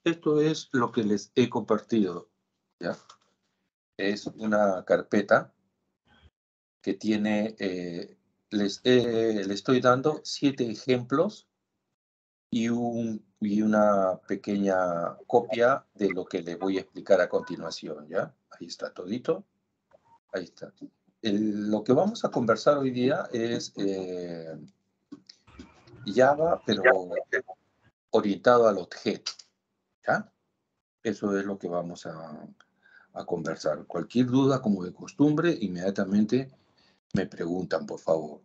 esto es lo que les he compartido, ¿ya? Es una carpeta que tiene, le estoy dando 7 ejemplos y una pequeña copia de lo que les voy a explicar a continuación, ¿ya? Ahí está todito. Ahí está. Lo que vamos a conversar hoy día es Java, pero orientado al objeto, ¿ya? Eso es lo que vamos a conversar. Cualquier duda, como de costumbre, inmediatamente me preguntan, por favor.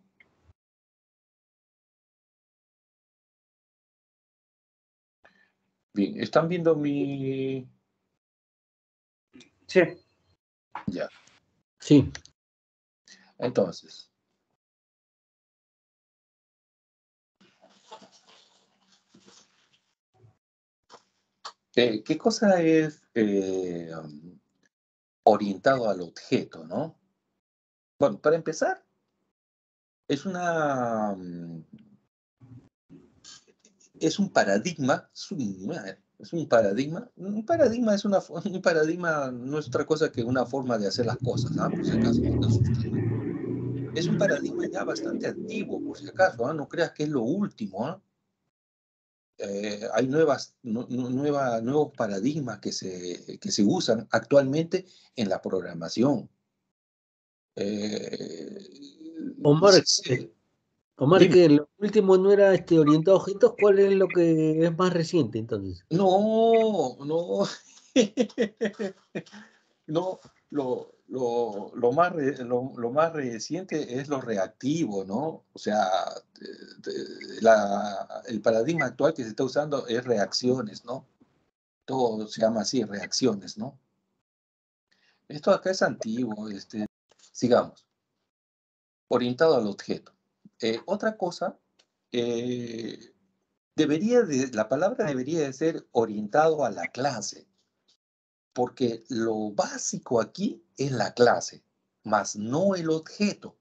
Bien, ¿están viendo mi...? Sí. Ya. Sí. Entonces, ¿qué cosa es orientado al objeto, no? Bueno, para empezar, es es un paradigma, es un paradigma. Un paradigma un paradigma no es otra cosa que una forma de hacer las cosas, ¿ah? Por si acaso, no te asustes, ¿no? Es un paradigma ya bastante antiguo, por si acaso, ¿ah? No creas que es lo último, ¿ah? Hay nuevos paradigmas que se usan actualmente en la programación. Omar, Sí, Omar, dime. que lo último no era orientado a objetos, ¿cuál es lo que es más reciente entonces? No, no. No, lo más reciente es lo reactivo, ¿no? O sea, el paradigma actual que se está usando es reacciones, ¿no? Todo se llama así, reacciones, ¿no? Esto acá es antiguo, sigamos, orientado al objeto. Otra cosa, eh, la palabra debería de ser orientado a la clase, porque lo básico aquí es la clase, más no el objeto.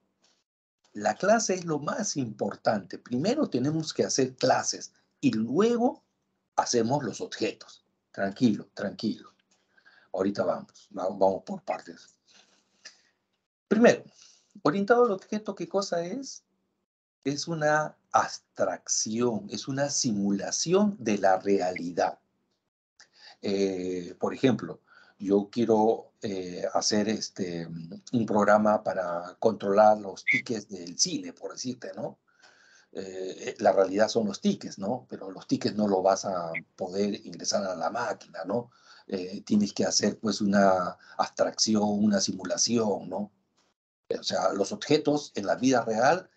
La clase es lo más importante. Primero tenemos que hacer clases y luego hacemos los objetos. Tranquilo, tranquilo. Ahorita vamos por partes. Primero, orientado al objeto, ¿qué cosa es? Es una abstracción, es una simulación de la realidad. Por ejemplo, yo quiero hacer un programa para controlar los tickets del cine, por decirte, ¿no? La realidad son los tickets, ¿no? Pero los tickets no lo vas a poder ingresar a la máquina, ¿no? Tienes que hacer pues una abstracción, una simulación, ¿no? O sea, los objetos en la vida real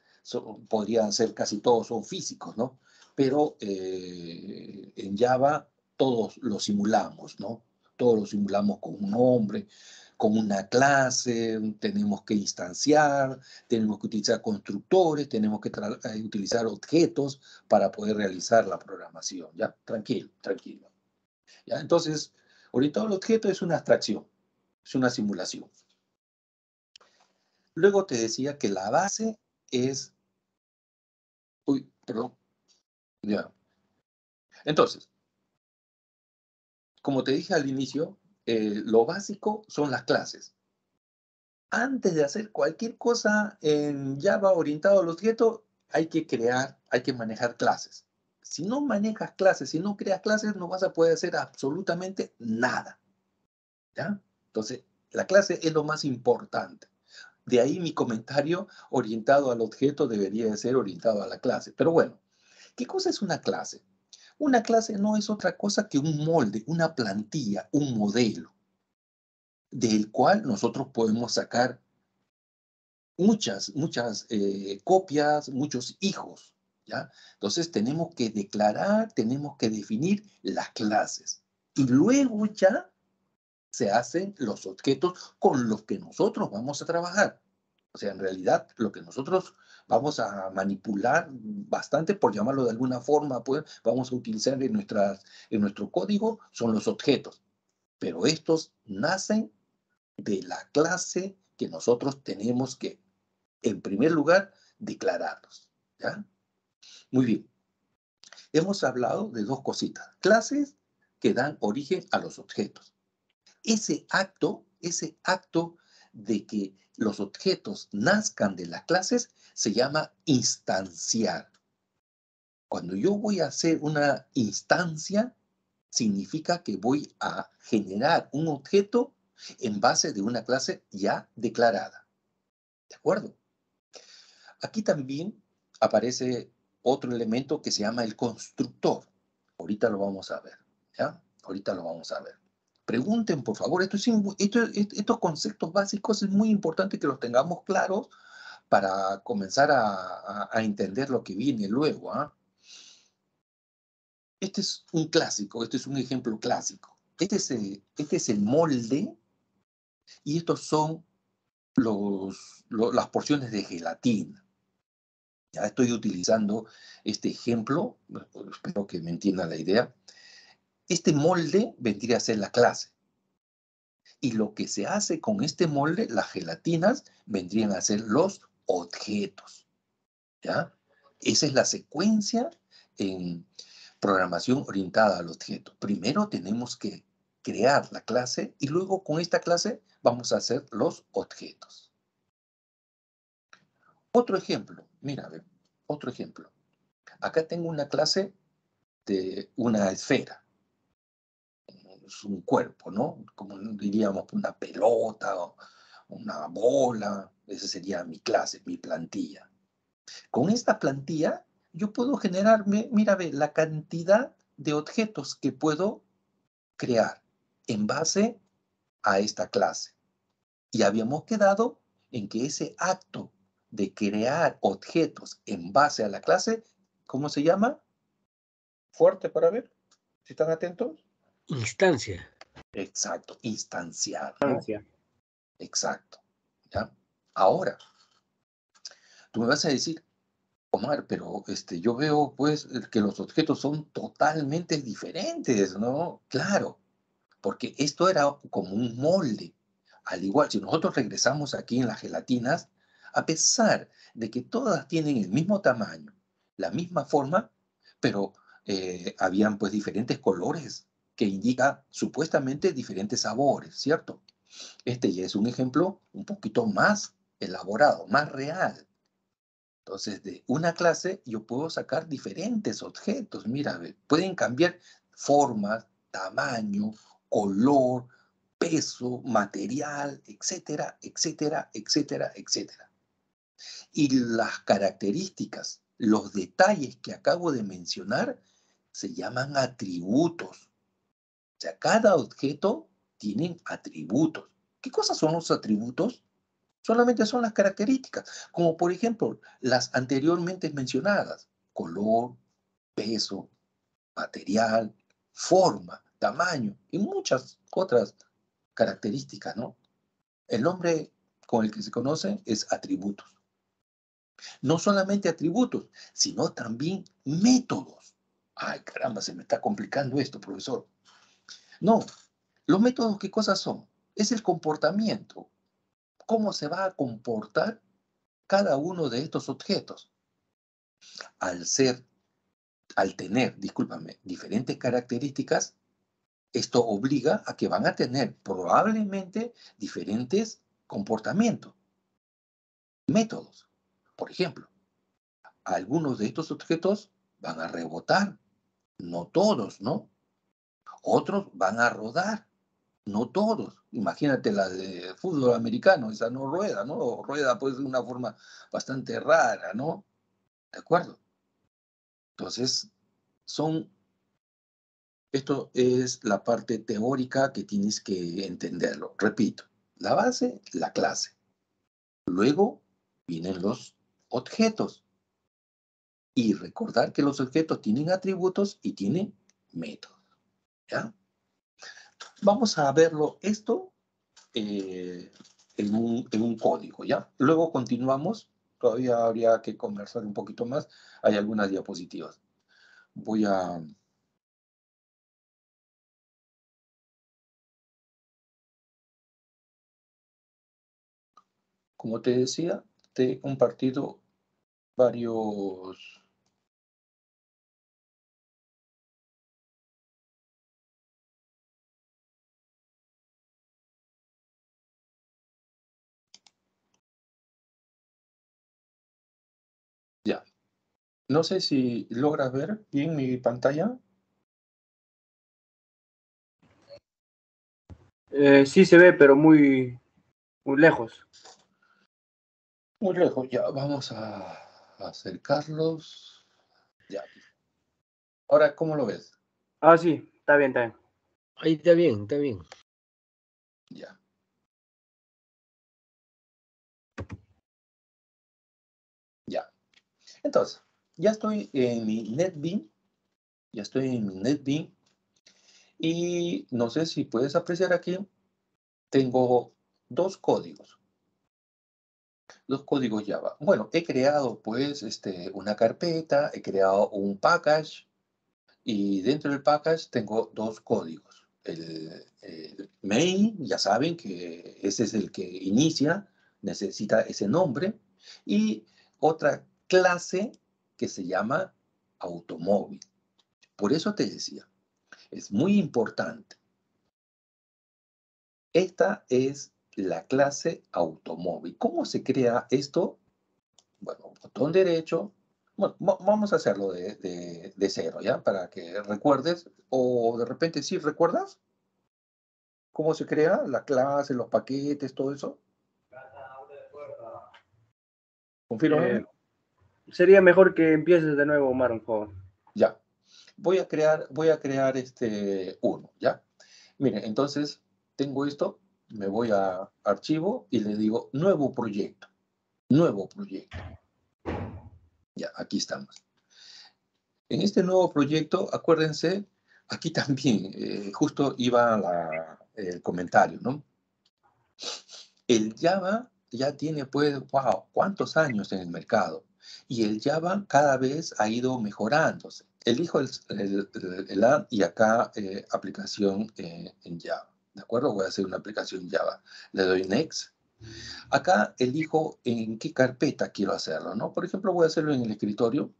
podrían ser casi todos son físicos, ¿no? Pero en Java todos lo simulamos, ¿no? Todos lo simulamos con un nombre, con una clase, tenemos que instanciar, tenemos que utilizar constructores, tenemos que utilizar objetos para poder realizar la programación, ¿ya? Tranquilo, tranquilo. ¿Ya? Entonces, orientado al objeto es una abstracción, es una simulación. Luego te decía que la base es... Uy, perdón. Ya. Entonces, como te dije al inicio, lo básico son las clases. Antes de hacer cualquier cosa en Java orientado a los objetos, hay que manejar clases. Si no manejas clases, si no creas clases, no vas a poder hacer absolutamente nada. ¿Ya? Entonces, la clase es lo más importante. De ahí mi comentario orientado al objeto debería de ser orientado a la clase. Pero bueno, ¿qué cosa es una clase? Una clase no es otra cosa que un molde, una plantilla, un modelo, del cual nosotros podemos sacar muchas copias, muchos hijos, ¿ya? Entonces tenemos que declarar, tenemos que definir las clases. Y luego ya se hacen los objetos con los que nosotros vamos a trabajar. O sea, en realidad, lo que nosotros vamos a manipular bastante, por llamarlo de alguna forma, pues vamos a utilizar en nuestro código, son los objetos. Pero estos nacen de la clase que nosotros tenemos que, en primer lugar, declararlos. ¿Ya? Muy bien. Hemos hablado de dos cositas, clases que dan origen a los objetos. Ese acto de que los objetos nazcan de las clases se llama instanciar. Cuando yo voy a hacer una instancia, significa que voy a generar un objeto en base de una clase ya declarada. ¿De acuerdo? Aquí también aparece otro elemento que se llama el constructor. Ahorita lo vamos a ver, ¿ya? Ahorita lo vamos a ver. Pregunten, por favor, estos conceptos básicos es muy importante que los tengamos claros para comenzar a entender lo que viene luego, ¿ah? Este es un clásico, este es un ejemplo clásico. Este es el molde y estos son las porciones de gelatina. Ya estoy utilizando este ejemplo, espero que me entiendan la idea. Este molde vendría a ser la clase. Y lo que se hace con este molde, las gelatinas, vendrían a ser los objetos. ¿Ya? Esa es la secuencia en programación orientada al objeto. Primero tenemos que crear la clase y luego con esta clase vamos a hacer los objetos. Otro ejemplo, mira, a ver, otro ejemplo. Acá tengo una clase de una esfera. Es un cuerpo, ¿no? Como diríamos, una pelota o una bola. Esa sería mi clase, mi plantilla. Con esta plantilla yo puedo generarme, mira, ve, la cantidad de objetos que puedo crear en base a esta clase. Y habíamos quedado en que ese acto de crear objetos en base a la clase, ¿cómo se llama? Fuerte para ver, si están atentos. Instancia. Exacto, instanciar, ¿no? Instancia. Exacto. ¿Ya? Ahora, tú me vas a decir, Omar, pero yo veo pues que los objetos son totalmente diferentes, ¿no? Claro, porque esto era como un molde. Al igual, si nosotros regresamos aquí en las gelatinas, a pesar de que todas tienen el mismo tamaño, la misma forma, pero habían pues diferentes colores que indican supuestamente diferentes sabores, ¿cierto? Este ya es un ejemplo un poquito más elaborado, más real. Entonces, de una clase yo puedo sacar diferentes objetos. Mira, pueden cambiar formas, tamaño, color, peso, material, etcétera, etcétera, etcétera, etcétera. Y las características, los detalles que acabo de mencionar, se llaman atributos. O sea, cada objeto tiene atributos. ¿Qué cosas son los atributos? Solamente son las características, como por ejemplo las anteriormente mencionadas, color, peso, material, forma, tamaño y muchas otras características, ¿no? El nombre con el que se conoce es atributos. No solamente atributos, sino también métodos. Ay, caramba, se me está complicando esto, profesor. No, los métodos, ¿qué cosas son? Es el comportamiento. ¿Cómo se va a comportar cada uno de estos objetos? Al tener, discúlpame, diferentes características, esto obliga a que van a tener probablemente diferentes comportamientos, métodos. Por ejemplo, algunos de estos objetos van a rebotar, no todos, ¿no? Otros van a rodar, no todos. Imagínate la de fútbol americano, esa no rueda, ¿no? O rueda pues de una forma bastante rara, ¿no? ¿De acuerdo? Entonces, esto es la parte teórica que tienes que entenderlo. Repito, la base, la clase. Luego vienen los objetos. Y recordar que los objetos tienen atributos y tienen métodos. ¿Ya? Vamos a verlo esto en un código, ¿ya? Luego continuamos. Todavía habría que conversar un poquito más. Hay algunas diapositivas. Voy a... Como te decía, te he compartido varios No sé si logras ver bien mi pantalla. Sí se ve, pero muy lejos. Muy lejos, ya vamos a acercarlos. Ya. Ahora, ¿cómo lo ves? Ah, sí, está bien, está bien. Ahí está bien, está bien. Ya. Ya. Entonces, ya estoy en mi NetBeans. Ya estoy en mi NetBeans. Y no sé si puedes apreciar aquí, tengo dos códigos. Dos códigos Java. Bueno, he creado pues una carpeta, he creado un package y dentro del package tengo dos códigos. El main, ya saben que ese es el que inicia, necesita ese nombre, y otra clase que se llama automóvil. Por eso te decía, es muy importante. Esta es la clase automóvil. ¿Cómo se crea esto? Bueno, botón derecho. Bueno, vamos a hacerlo de cero, ¿ya? Para que recuerdes, o de repente sí recuerdas cómo se crea la clase, los paquetes, todo eso. Confírmame. Eh, Sería mejor que empieces de nuevo, Omar, un favor. Ya. Voy a crear uno, ¿ya? Miren, entonces tengo esto, me voy a archivo y le digo nuevo proyecto, nuevo proyecto. Ya, aquí estamos. En este nuevo proyecto, acuérdense, aquí también, justo iba el comentario, ¿no? El Java ya tiene, pues, wow, ¿cuántos años en el mercado? Y el Java cada vez ha ido mejorándose. Elijo el add y acá aplicación en Java. ¿De acuerdo? Voy a hacer una aplicación Java. Le doy Next. Acá elijo en qué carpeta quiero hacerlo, ¿no? Por ejemplo, voy a hacerlo en el escritorio.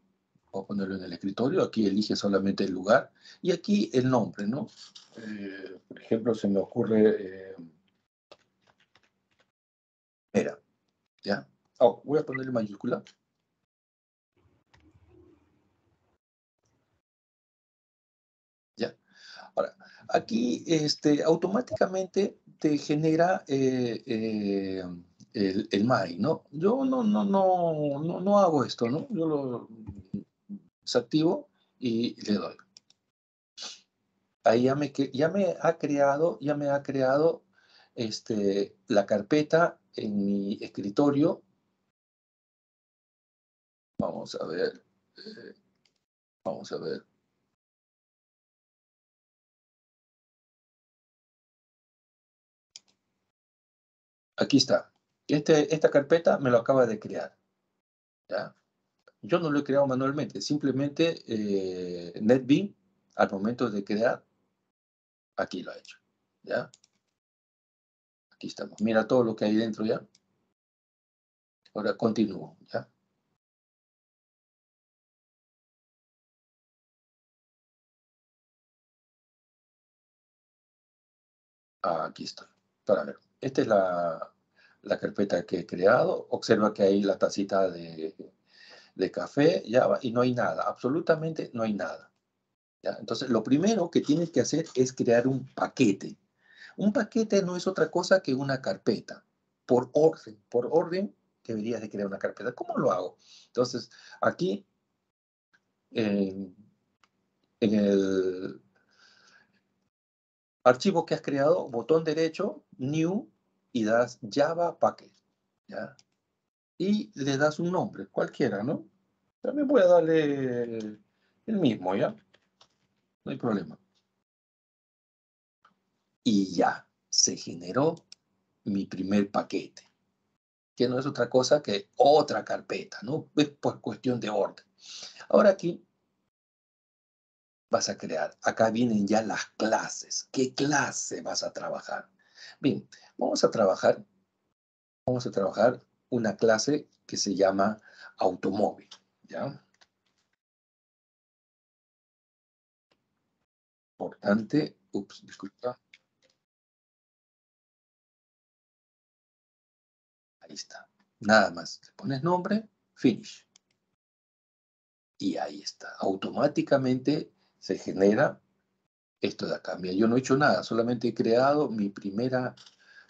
Voy a ponerlo en el escritorio. Aquí elige solamente el lugar. Y aquí el nombre, ¿no? Por ejemplo, se me ocurre... Mira, ¿ya? Oh, voy a ponerle mayúscula. ¿Ya? Ahora, aquí automáticamente te genera el MAI, ¿no? Yo no hago esto, ¿no? Yo lo desactivo y le doy. Ahí ya me ha creado la carpeta en mi escritorio. Vamos a ver. Vamos a ver. Aquí está. Esta carpeta me lo acaba de crear. ¿Ya? Yo no lo he creado manualmente. Simplemente NetBeans, al momento de crear, aquí lo ha hecho. ¿Ya? Aquí estamos. Mira todo lo que hay dentro ya. Ahora continúo. ¿Ya? Aquí estoy. Para ver. Esta es la carpeta que he creado. Observa que hay la tacita de café, ya va, y no hay nada. Absolutamente no hay nada. ¿Ya? Entonces, lo primero que tienes que hacer es crear un paquete. Un paquete no es otra cosa que una carpeta. Por orden deberías de crear una carpeta. ¿Cómo lo hago? Entonces, aquí en, en el archivo que has creado, botón derecho, New, y das Java Package. ¿Ya? Y le das un nombre, cualquiera, ¿no? También voy a darle el mismo, ¿ya? No hay problema. Y ya, se generó mi primer paquete, que no es otra cosa que otra carpeta, ¿no? Es por cuestión de orden. Ahora aquí vas a crear, acá vienen ya las clases. ¿Qué clase vas a trabajar? Bien, vamos a trabajar una clase que se llama automóvil, ¿ya? Importante, ups, disculpa, ahí está. Nada más, le pones nombre, finish. Y ahí está. Automáticamente se genera esto de acá. Mira, yo no he hecho nada, solamente he creado mi primera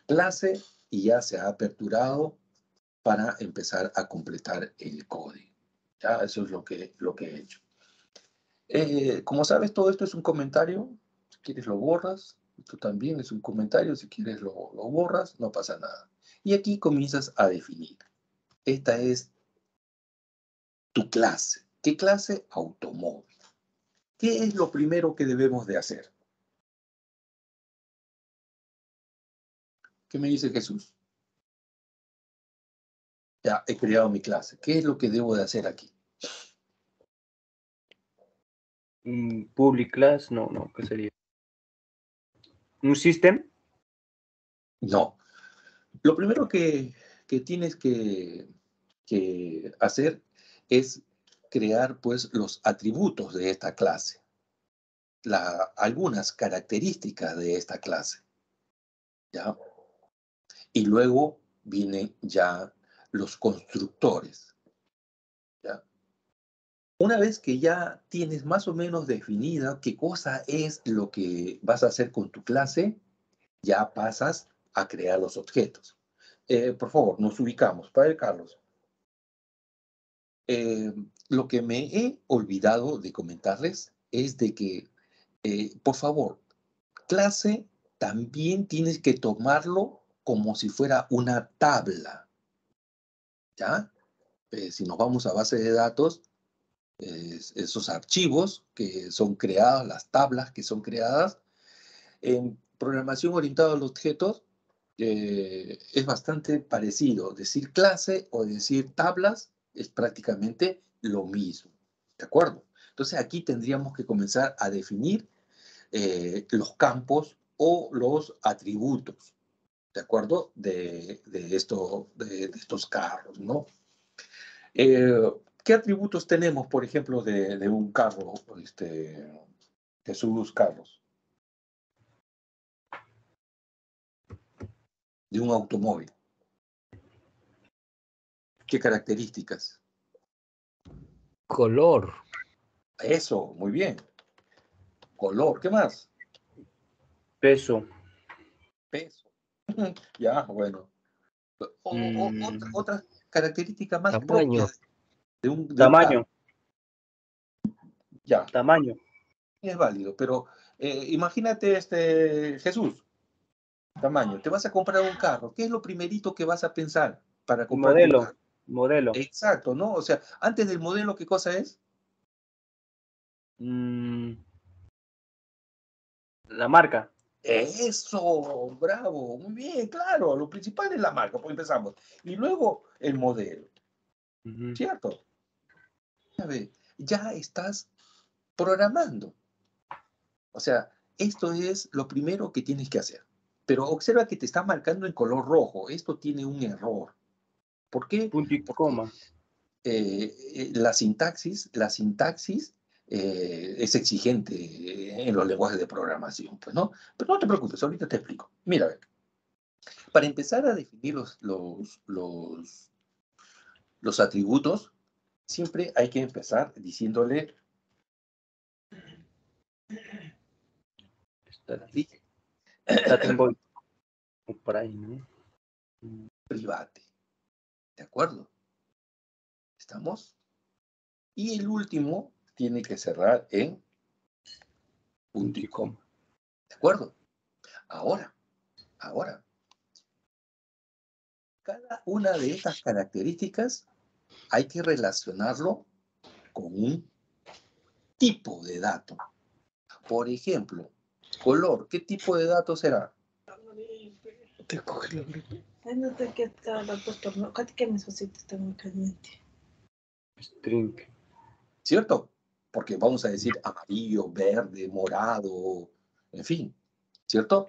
clase y ya se ha aperturado para empezar a completar el código. Ya, eso es lo que he hecho. Como sabes, todo esto es un comentario. Si quieres lo borras. Esto también es un comentario. Si quieres lo borras, no pasa nada. Y aquí comienzas a definir. Esta es tu clase. ¿Qué clase? Automóvil. ¿Qué es lo primero que debemos de hacer? ¿Qué me dice Jesús? Ya he creado mi clase. ¿Qué es lo que debo de hacer aquí? Public class, no, ¿qué sería? ¿Un system? No. Lo primero que tienes que hacer es crear pues los atributos de esta clase, algunas características de esta clase, ¿ya? Y luego vienen ya los constructores, ¿ya? Una vez que ya tienes más o menos definida qué cosa es lo que vas a hacer con tu clase, ya pasas a crear los objetos. Por favor, nos ubicamos. Padre Carlos. Lo que me he olvidado de comentarles es de que, por favor, clase también tienes que tomarlo como si fuera una tabla, ¿ya? Si nos vamos a base de datos, esos archivos que son creados, las tablas que son creadas, en programación orientada a los objetos, es bastante parecido. Decir clase o decir tablas es prácticamente lo mismo. ¿De acuerdo? Entonces aquí tendríamos que comenzar a definir los campos o los atributos, ¿de acuerdo? De estos carros, ¿no? ¿Qué atributos tenemos, por ejemplo, de un carro, Jesús Carlos, de un automóvil? ¿Qué características? Color. Eso, muy bien. Color, ¿qué más? Peso. Peso. Ya, bueno. Otra característica más Tamaño. propia de un Tamaño. carro. Ya, Tamaño. es válido, pero imagínate, Jesús, tamaño. Te vas a comprar un carro. ¿Qué es lo primerito que vas a pensar para comprarte un carro? Modelo. Exacto, ¿no? O sea, antes del modelo, ¿qué cosa es? La marca. Eso, bravo, muy bien, claro. Lo principal es la marca, pues empezamos. Y luego el modelo, ¿cierto? A ver, ya estás programando. O sea, esto es lo primero que tienes que hacer. Pero observa que te está marcando en color rojo. Esto tiene un error. ¿Por qué? Punto y Porque coma. la sintaxis es exigente en los lenguajes de programación, pues, ¿no? Pero no te preocupes, ahorita te explico. Mira, a ver, para empezar a definir los atributos, siempre hay que empezar diciéndole Starting point. Por ahí, ¿no? private. ¿De acuerdo? ¿Estamos? Y el último tiene que cerrar en punto y coma. ¿De acuerdo? Ahora, cada una de estas características hay que relacionarlo con un tipo de dato. Por ejemplo, color. ¿Qué tipo de dato será? Te coge la gripe. No sé qué está la postura. Fíjate que mi socito está muy caliente. String. ¿Cierto? Porque vamos a decir amarillo, verde, morado, en fin. ¿Cierto?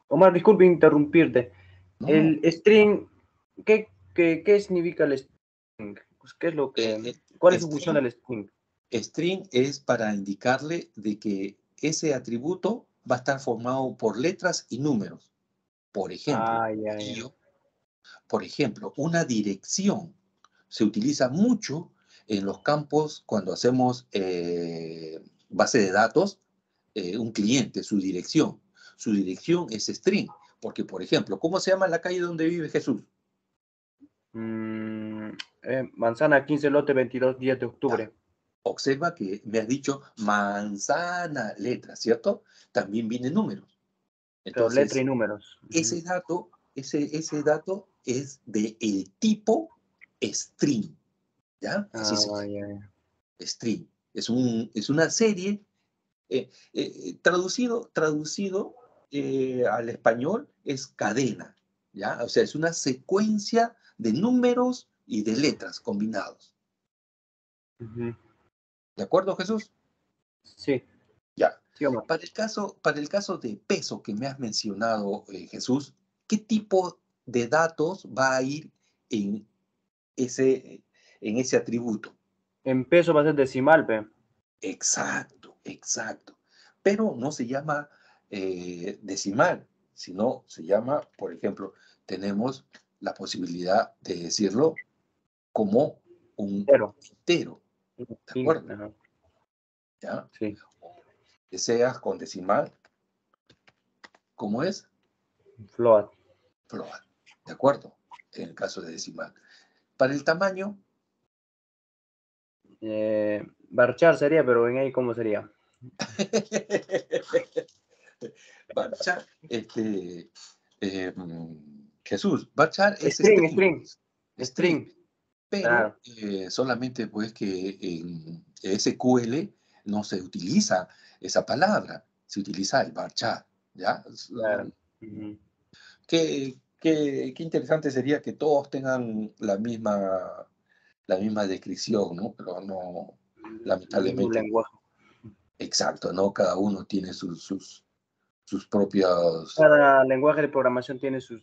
Omar, disculpe interrumpirte. No, El string, ¿qué significa el string? Pues, ¿qué es lo que, cuál es su función del string? String es para indicarle de que ese atributo va a estar formado por letras y números. Por ejemplo, Ya. por ejemplo, una dirección se utiliza mucho en los campos, cuando hacemos base de datos, un cliente, su dirección. Su dirección es string. Porque, por ejemplo, ¿cómo se llama la calle donde vive Jesús? Manzana 15, lote 22, 10 de octubre. Observa que me has dicho manzana, letra, ¿cierto? También vienen números. Pero Entonces, letra y números. ese dato es del tipo string, ¿ya? Así se llama, Ya. string. Es una serie, traducido al español es cadena, ¿ya? O sea, es una secuencia de números y de letras combinados. Ujú. ¿De acuerdo, Jesús? Sí. Ya. Sí, Omar. Para el caso de peso que me has mencionado, Jesús, ¿qué tipo de datos va a ir en ese atributo? En peso va a ser decimal, pe. Exacto, exacto. Pero no se llama decimal, sino se llama, por ejemplo, tenemos la posibilidad de decirlo como un Cero. entero, ¿de acuerdo? Ajá. ¿Ya? Sí. O deseas con decimal, ¿cómo es? Float. Float, ¿de acuerdo? En el caso de decimal. Para el tamaño, Varchar sería, pero en ahí, ¿cómo sería? Bachar, Jesús, Bachar es string, pero Claro, solamente pues que en SQL no se utiliza esa palabra, se utiliza el Bachar, ¿ya? claro. Ujú. Qué interesante sería que todos tengan la misma descripción, ¿no? Pero no, El mismo lamentablemente, lenguaje. exacto, ¿no? Cada uno tiene sus propias, Cada lenguaje de programación tiene sus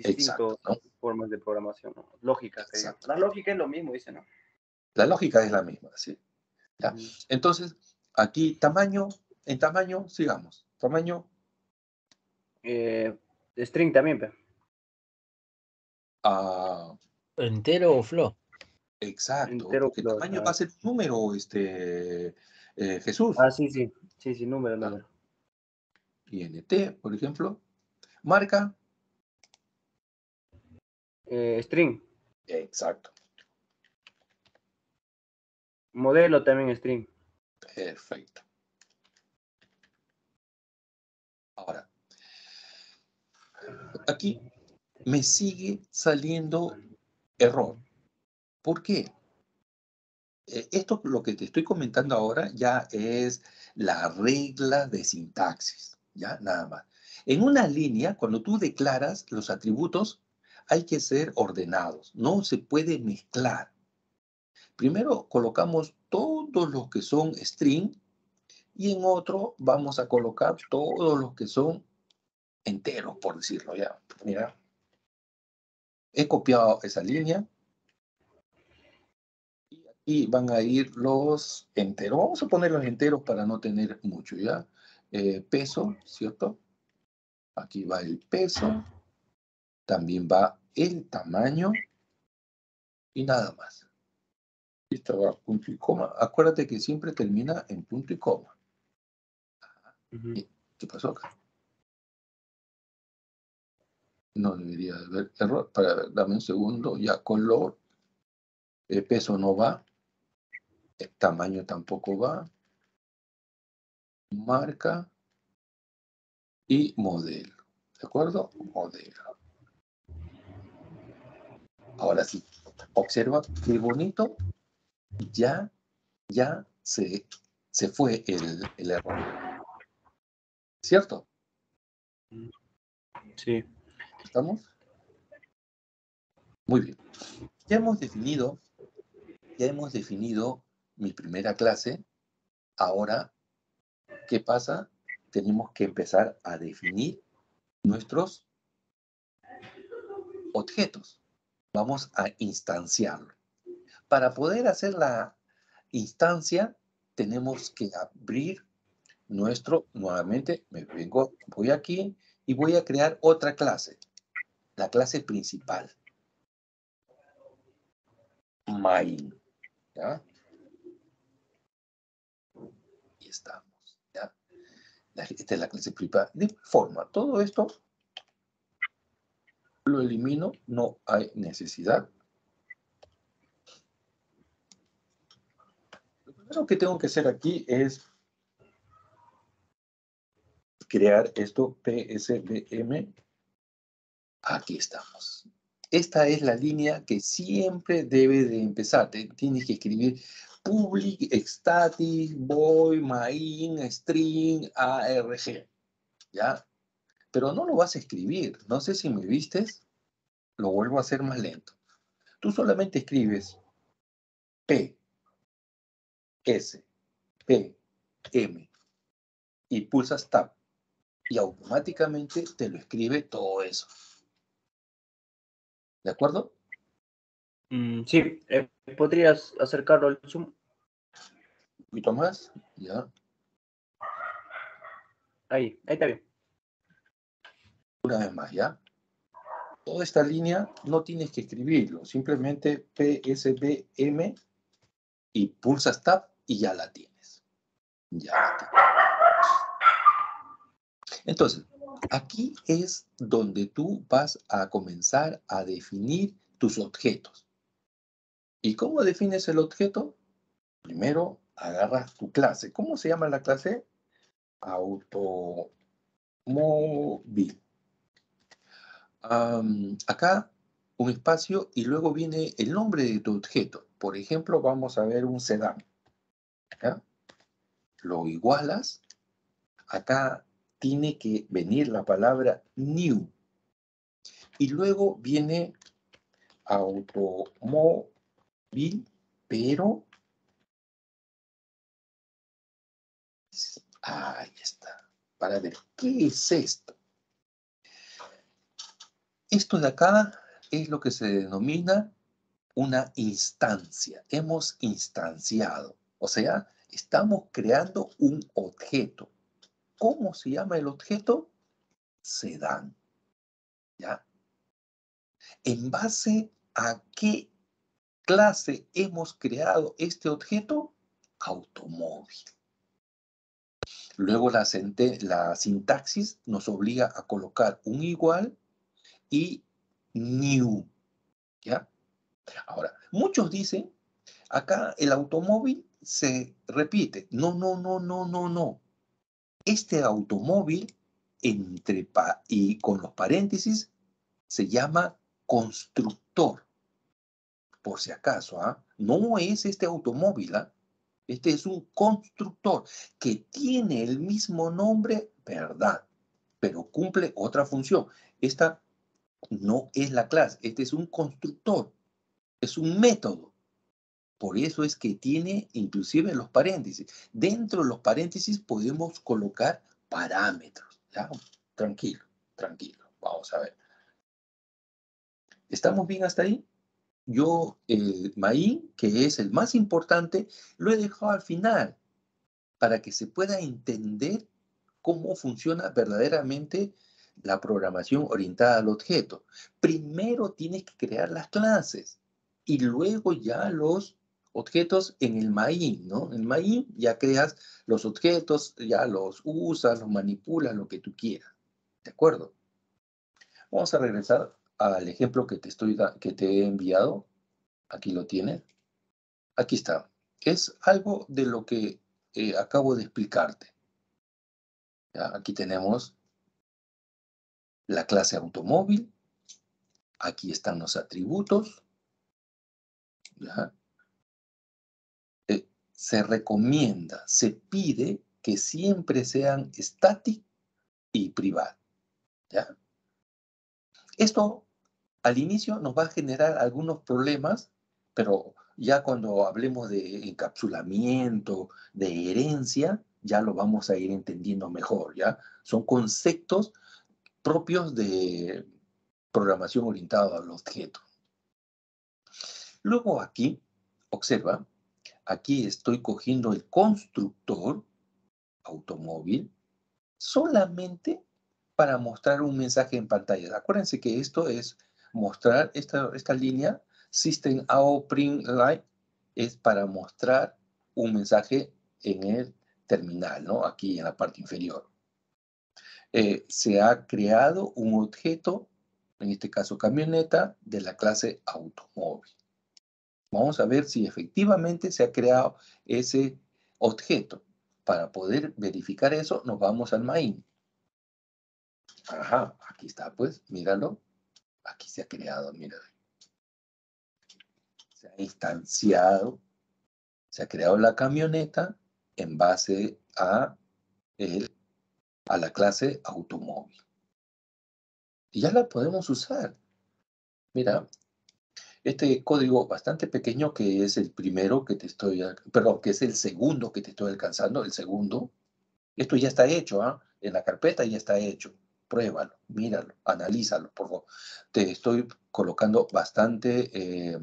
exacto, distintas ¿no? formas de programación, ¿no? Lógica, que digo. Exacto. La lógica es lo mismo, dice, ¿no? La lógica es la misma, ¿sí? ¿Ya? Ujú. Entonces, aquí en tamaño, sigamos. Tamaño, Eh, String también, pe. ah, ¿Entero o float? exacto, Entero porque float. tamaño va a ser número, Jesús. Sí, sí. Sí, sí, número, Ah, número. INT, por ejemplo. Marca, String. exacto, Modelo también string. perfecto. Ahora, aquí me sigue saliendo error. ¿Por qué? Esto, lo que te estoy comentando ahora, ya es la regla de sintaxis, ya nada más. En una línea, cuando tú declaras los atributos, hay que ser ordenados, no se puede mezclar. Primero colocamos todos los que son string y en otro vamos a colocar todos los que son enteros, por decirlo ya. Mira, he copiado esa línea y van a ir los enteros. Vamos a poner los enteros para no tener mucho, ¿ya? Peso, ¿cierto? Aquí va el peso, también va el tamaño y nada más. Esto va punto y coma. Acuérdate que siempre termina en punto y coma. Ujú. ¿Qué pasó acá? No debería haber error. Dame un segundo. Ya color, peso no va, el tamaño tampoco va, marca y modelo. ¿De acuerdo? Modelo. Ahora sí, observa qué bonito, ya se fue el error, ¿cierto? Sí. ¿Estamos? Muy bien. Ya hemos definido mi primera clase. Ahora, ¿qué pasa? Tenemos que empezar a definir nuestros objetos. Vamos a instanciarlo. Para poder hacer la instancia, tenemos que abrir nuevamente, voy aquí y voy a crear otra clase, la clase principal, main, ¿Ya? Y estamos. ¿Ya? Esta es la clase principal. De igual forma, todo esto lo elimino, no hay necesidad. Lo primero que tengo que hacer aquí es crear esto, PSBM. Aquí estamos. Esta es la línea que siempre debe de empezar. Tienes que escribir public, static, void, main, string, arg. ¿Ya? Pero no lo vas a escribir. No sé si me vistes. Lo vuelvo a hacer más lento. Tú solamente escribes P, S, P, M y pulsas Tab. Y automáticamente te lo escribe todo eso. ¿De acuerdo? Sí, ¿podrías acercarlo al Zoom? Un poquito más. Ya. Ahí está bien. Una vez más, ¿ya? Toda esta línea no tienes que escribirlo. Simplemente PSBM y pulsas Tab y ya la tienes. Ya la tienes. Entonces, aquí es donde tú vas a comenzar a definir tus objetos. ¿Y cómo defines el objeto? Primero agarras tu clase. ¿Cómo se llama la clase? Automóvil. Acá un espacio y luego viene el nombre de tu objeto. Por ejemplo, vamos a ver un sedán. ¿Ya? Lo igualas. Acá tiene que venir la palabra new. Y luego viene automóvil, pero... Ahí está. Para ver, ¿qué es esto? Esto de acá es lo que se denomina una instancia. Hemos instanciado. O sea, estamos creando un objeto. ¿Cómo se llama el objeto? Sedán. ¿Ya? ¿En base a qué clase hemos creado este objeto? Automóvil. Luego la sintaxis nos obliga a colocar un igual y new. ¿Ya? Ahora, muchos dicen, acá el automóvil se repite. No, no, no, no, no, no. Este automóvil, y con los paréntesis, se llama constructor. Por si acaso, ¿ah? No es este automóvil, ¿ah? Este es un constructor que tiene el mismo nombre, ¿verdad? Pero cumple otra función. Esta no es la clase, este es un constructor, es un método. Por eso es que tiene inclusive los paréntesis. Dentro de los paréntesis podemos colocar parámetros. ¿Ya? Tranquilo, tranquilo. Vamos a ver. ¿Estamos bien hasta ahí? Yo, el main, que es el más importante, lo he dejado al final para que se pueda entender cómo funciona verdaderamente la programación orientada al objeto. Primero tienes que crear las clases y luego ya los objetos en el main, ¿no? En el main ya creas los objetos, ya los usas, los manipulas, lo que tú quieras. ¿De acuerdo? Vamos a regresar al ejemplo que que te he enviado. Aquí lo tienes. Aquí está. Es algo de lo que acabo de explicarte. ¿Ya? Aquí tenemos la clase automóvil. Aquí están los atributos. ¿Ya? Se recomienda, se pide que siempre sean static y private. ¿Ya? Esto al inicio nos va a generar algunos problemas, pero ya cuando hablemos de encapsulamiento, de herencia, ya lo vamos a ir entendiendo mejor, ¿ya? Son conceptos propios de programación orientada al objeto. Luego aquí, observa, aquí estoy cogiendo el constructor automóvil solamente para mostrar un mensaje en pantalla. Acuérdense que esto es mostrar esta línea System Out Print Line es para mostrar un mensaje en el terminal, ¿no? Aquí en la parte inferior. Se ha creado un objeto, en este caso camioneta, de la clase automóvil. Vamos a ver si efectivamente se ha creado ese objeto. Para poder verificar eso, nos vamos al main. Ajá, aquí está, pues, míralo. Aquí se ha creado, mira. Se ha instanciado, se ha creado la camioneta en base a la clase automóvil. Y ya la podemos usar. Mira, este código bastante pequeño que es el primero que te estoy, perdón, que es el segundo que te estoy alcanzando, el segundo. Esto ya está hecho, ¿ah? En la carpeta ya está hecho. Pruébalo, míralo, analízalo, por favor. Te estoy colocando bastante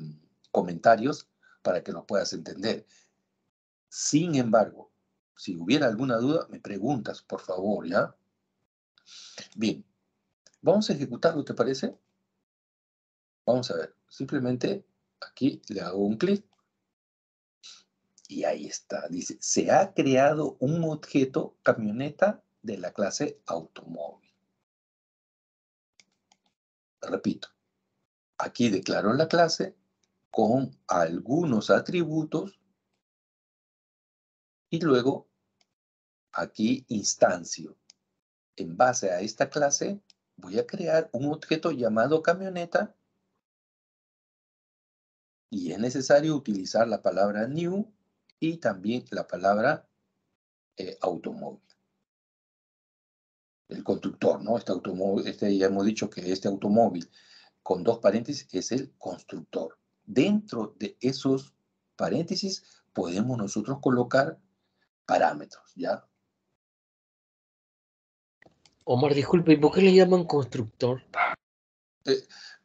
comentarios para que lo puedas entender. Sin embargo, si hubiera alguna duda, me preguntas, por favor, ¿ya? Bien, vamos a ejecutarlo, ¿te parece? Vamos a ver, simplemente aquí le hago un clic y ahí está. Dice, se ha creado un objeto camioneta de la clase automóvil. Repito, aquí declaro la clase con algunos atributos y luego aquí instancio. En base a esta clase voy a crear un objeto llamado camioneta y es necesario utilizar la palabra new y también la palabra automóvil. El constructor, ¿no? Este automóvil, ya hemos dicho que este automóvil con dos paréntesis es el constructor. Dentro de esos paréntesis podemos nosotros colocar parámetros, ¿ya? Omar, disculpe, ¿y por qué le llaman constructor?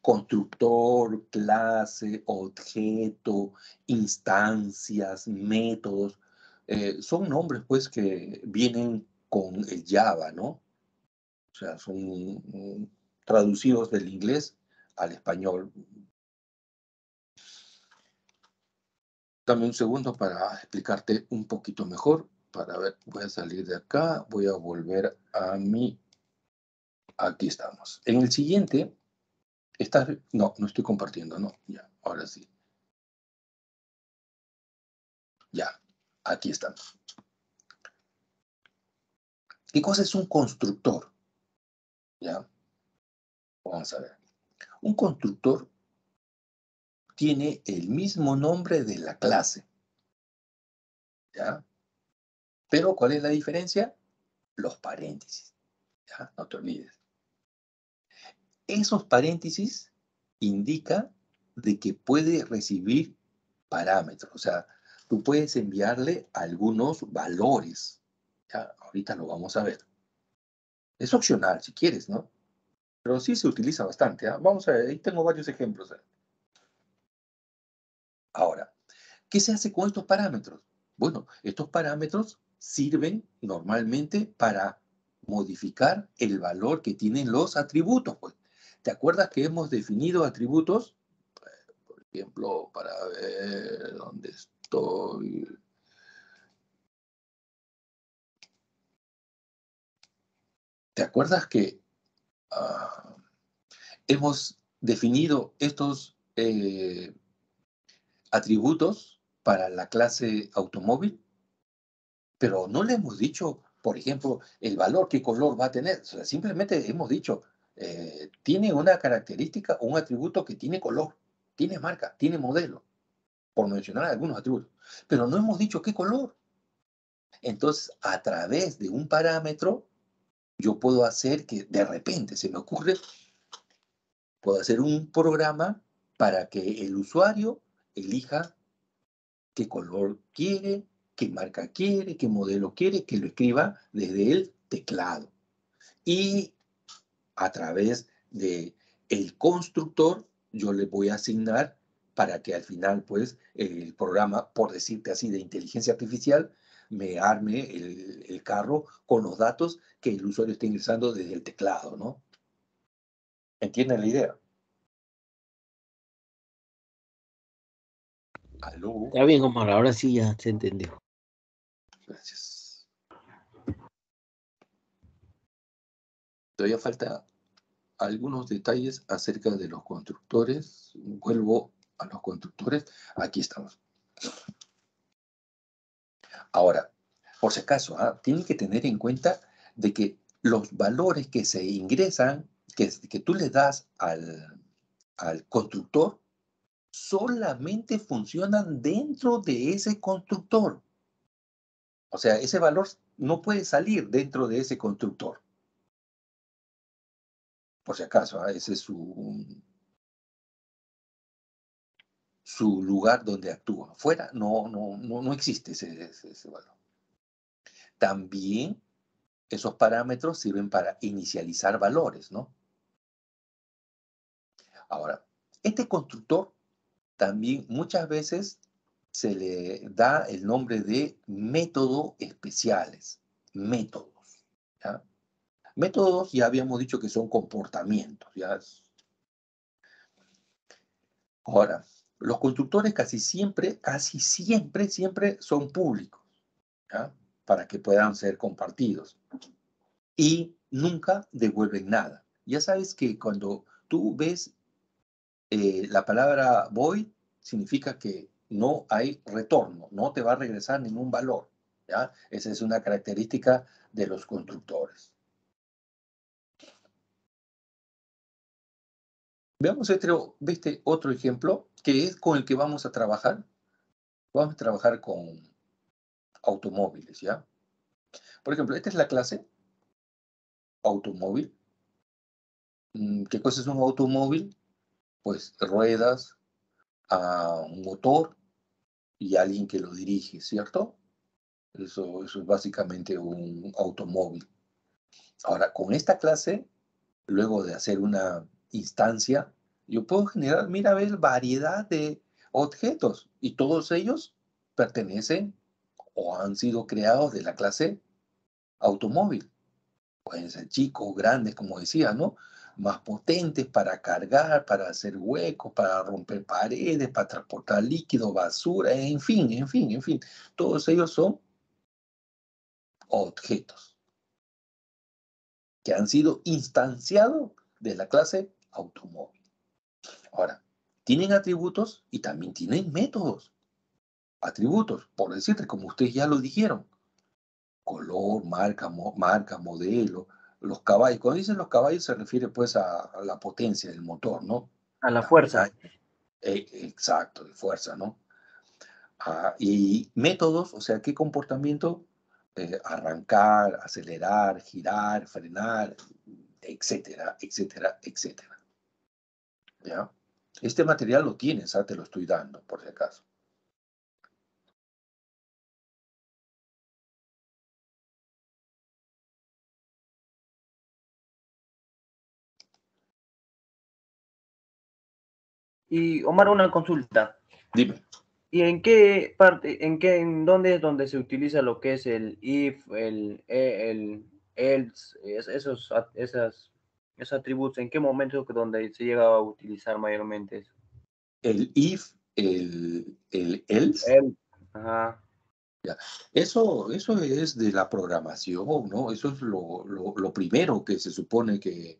Constructor, clase, objeto, instancias, métodos, son nombres pues que vienen con el Java, ¿no? O sea, son traducidos del inglés al español. Dame un segundo para explicarte un poquito mejor. Para ver, voy a salir de acá, voy a volver a mi... Aquí estamos. En el siguiente, no estoy compartiendo, no, ya, ahora sí. Ya, aquí estamos. ¿Qué cosa es un constructor? ¿Ya? Vamos a ver. Un constructor tiene el mismo nombre de la clase. ¿Ya? Pero ¿cuál es la diferencia? Los paréntesis. ¿Ya? No te olvides. Esos paréntesis indican de que puede recibir parámetros. O sea, tú puedes enviarle algunos valores. ¿Ya? Ahorita lo vamos a ver. Es opcional si quieres, ¿no? Pero sí se utiliza bastante. ¿Ah? Vamos a ver, ahí tengo varios ejemplos. Ahora, ¿qué se hace con estos parámetros? Bueno, estos parámetros sirven normalmente para modificar el valor que tienen los atributos. Pues. ¿Te acuerdas que hemos definido atributos? Por ejemplo, para ver dónde estoy. ¿Te acuerdas que hemos definido estos atributos para la clase automóvil? Pero no le hemos dicho, por ejemplo, el valor, qué color va a tener. O sea, simplemente hemos dicho, tiene una característica, un atributo que tiene color, tiene marca, tiene modelo, por mencionar algunos atributos. Pero no hemos dicho qué color. Entonces, a través de un parámetro, yo puedo hacer que de repente se me ocurre, puedo hacer un programa para que el usuario elija qué color quiere, qué marca quiere, qué modelo quiere, que lo escriba desde el teclado. Y a través de el constructor, yo le voy a asignar para que al final, pues, el programa, por decirte así, de inteligencia artificial, me arme el carro con los datos que el usuario está ingresando desde el teclado, ¿no? ¿Entienden la idea? Aló. Está bien, Omar, ahora sí ya se entendió. Gracias. Todavía falta algunos detalles acerca de los constructores. Vuelvo a los constructores. Aquí estamos. Ahora, por si acaso, tienen que tener en cuenta de que los valores que se ingresan, que tú le das al constructor, solamente funcionan dentro de ese constructor. O sea, ese valor no puede salir dentro de ese constructor. Por si acaso, ese es su lugar donde actúa. Fuera no existe ese valor. También esos parámetros sirven para inicializar valores, ¿no? Ahora, este constructor también muchas veces se le da el nombre de método especiales. Métodos, ¿ya? Métodos ya habíamos dicho que son comportamientos, ¿ya? Ahora, los constructores siempre son públicos, ¿ya? Para que puedan ser compartidos. Y nunca devuelven nada. Ya sabes que cuando tú ves la palabra void, significa que no hay retorno, no te va a regresar ningún valor, ¿ya? Esa es una característica de los constructores. Veamos otro ejemplo, que es con el que vamos a trabajar. Vamos a trabajar con automóviles, ¿ya? Por ejemplo, esta es la clase automóvil. ¿Qué cosa es un automóvil? Pues ruedas, un motor y alguien que lo dirige, ¿cierto? Eso es básicamente un automóvil. Ahora, con esta clase, luego de hacer una instancia, yo puedo generar, mira, ver variedad de objetos y todos ellos pertenecen o han sido creados de la clase automóvil. Pueden ser chicos, grandes, como decía, ¿no? Más potentes para cargar, para hacer huecos, para romper paredes, para transportar líquido, basura, en fin. Todos ellos son objetos que han sido instanciados de la clase automóvil. Ahora, tienen atributos y también tienen métodos. Atributos, por decirte, como ustedes ya lo dijeron. Color, marca, modelo, los caballos. Cuando dicen los caballos se refiere pues a la potencia del motor, ¿no? A la fuerza. Exacto, de fuerza, ¿no? Y métodos, o sea, ¿qué comportamiento? Arrancar, acelerar, girar, frenar, etcétera. ¿Ya? Este material lo tienes, te lo estoy dando, por si acaso. Y Omar, una consulta. Dime. ¿Y en qué parte, en dónde es donde se utiliza lo que es el if, el else, esos atributos? ¿En qué momento donde se llega a utilizar mayormente eso? El if, el else. Ajá. Eso es de la programación, ¿no? Eso es lo primero que se supone que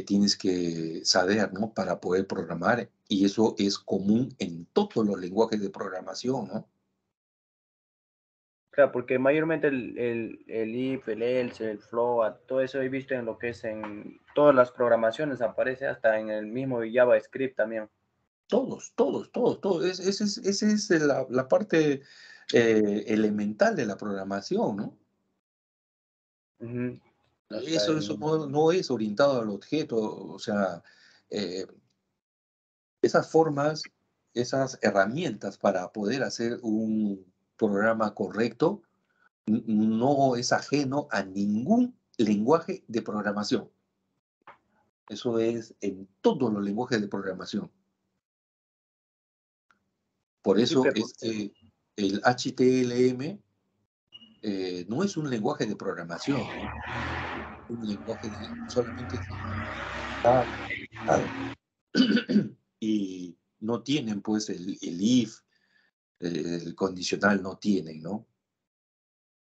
tienes que saber, ¿no? Para poder programar. Y eso es común en todos los lenguajes de programación, ¿no? Claro, porque mayormente el if, el else, el float, todo eso he visto en lo que es en todas las programaciones, aparece hasta en el mismo JavaScript también. Todos. Esa es la parte elemental de la programación, ¿no? Ujú. Eso no es orientado al objeto, o sea, eh, esas formas, esas herramientas para poder hacer un programa correcto no es ajeno a ningún lenguaje de programación. Eso es en todos los lenguajes de programación. Por Sí, eso pero es que el HTML no es un lenguaje de programación, ¿no? Un lenguaje solamente está codificado. Y no tienen pues el if, el condicional no tienen, ¿no?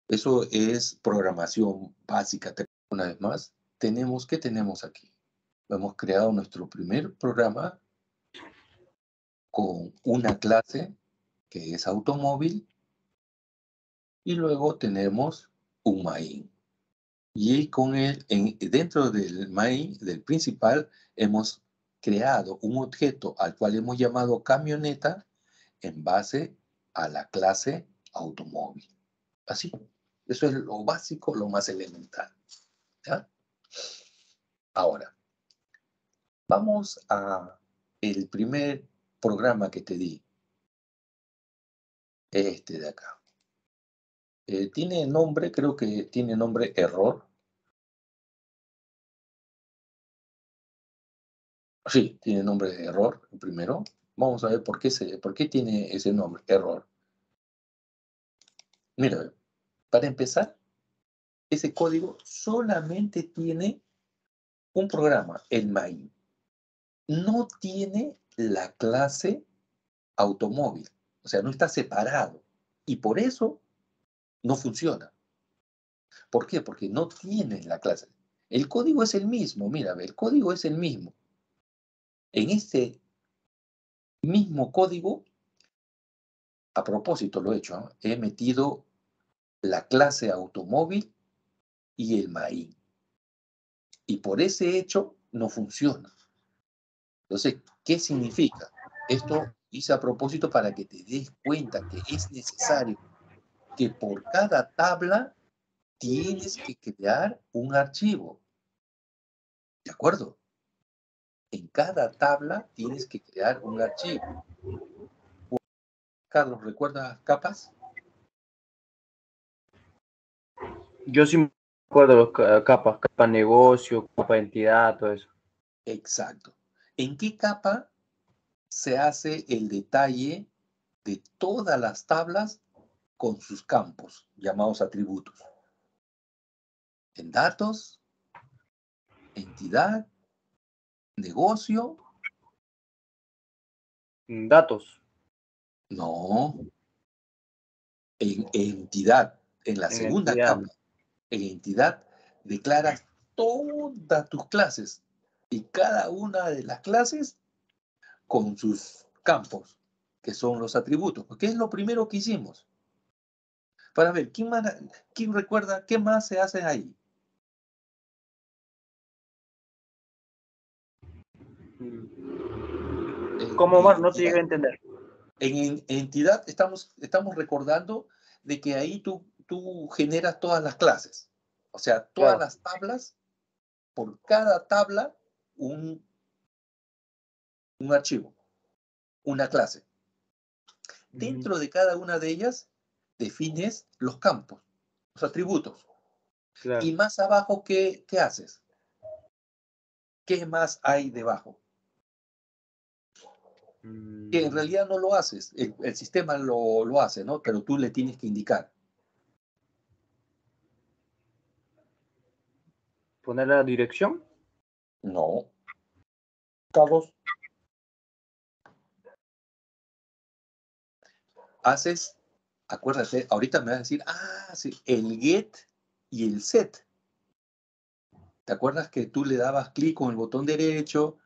Eso es programación básica. Una vez más, ¿qué tenemos aquí? Hemos creado nuestro primer programa con una clase que es automóvil y luego tenemos un main. Y con dentro del main, del principal, hemos creado un objeto al cual hemos llamado camioneta en base a la clase automóvil. Así. Eso es lo básico, lo más elemental. ¿Ya? Ahora, vamos a el primer programa que te di. Este de acá. Tiene nombre, creo que tiene nombre error. Sí, tiene nombre de error, el primero. Vamos a ver por qué tiene ese nombre, error. Mira, para empezar, ese código solamente tiene un programa, el main. No tiene la clase automóvil. O sea, no está separado. Y por eso no funciona. ¿Por qué? Porque no tiene la clase. El código es el mismo, mira, el código es el mismo. En este mismo código, a propósito lo he hecho, ¿no? He metido la clase automóvil y el main. Y por ese hecho no funciona. Entonces, ¿qué significa? Esto hice a propósito para que te des cuenta que es necesario que por cada tabla tienes que crear un archivo. ¿De acuerdo? En cada tabla tienes que crear un archivo. Carlos, ¿recuerdas capas? Yo sí me acuerdo de los capas, capa negocio, capa entidad, todo eso. Exacto. ¿En qué capa se hace el detalle de todas las tablas con sus campos, llamados atributos? En datos, entidad, negocio. Datos, No, en entidad, en la en segunda entidad. capa. En entidad declaras todas tus clases y cada una de las clases con sus campos, que son los atributos, porque es lo primero que hicimos. Para ver, ¿quién recuerda qué más se hace ahí? ¿Cómo más? No te llegué Entidad. a entender. En entidad estamos recordando de que ahí tú generas todas las clases. O sea, todas Claro. las tablas, por cada tabla, un archivo, una clase. Dentro de cada una de ellas defines los campos, los atributos. Claro. Y más abajo, ¿qué haces? ¿Qué más hay debajo? Que en realidad no lo haces, el sistema lo hace, ¿no? Pero tú le tienes que indicar. Poner la dirección. No. Carlos, haces, acuérdate, ahorita me vas a decir, sí, el get y el set. ¿Te acuerdas que tú le dabas clic con el botón derecho,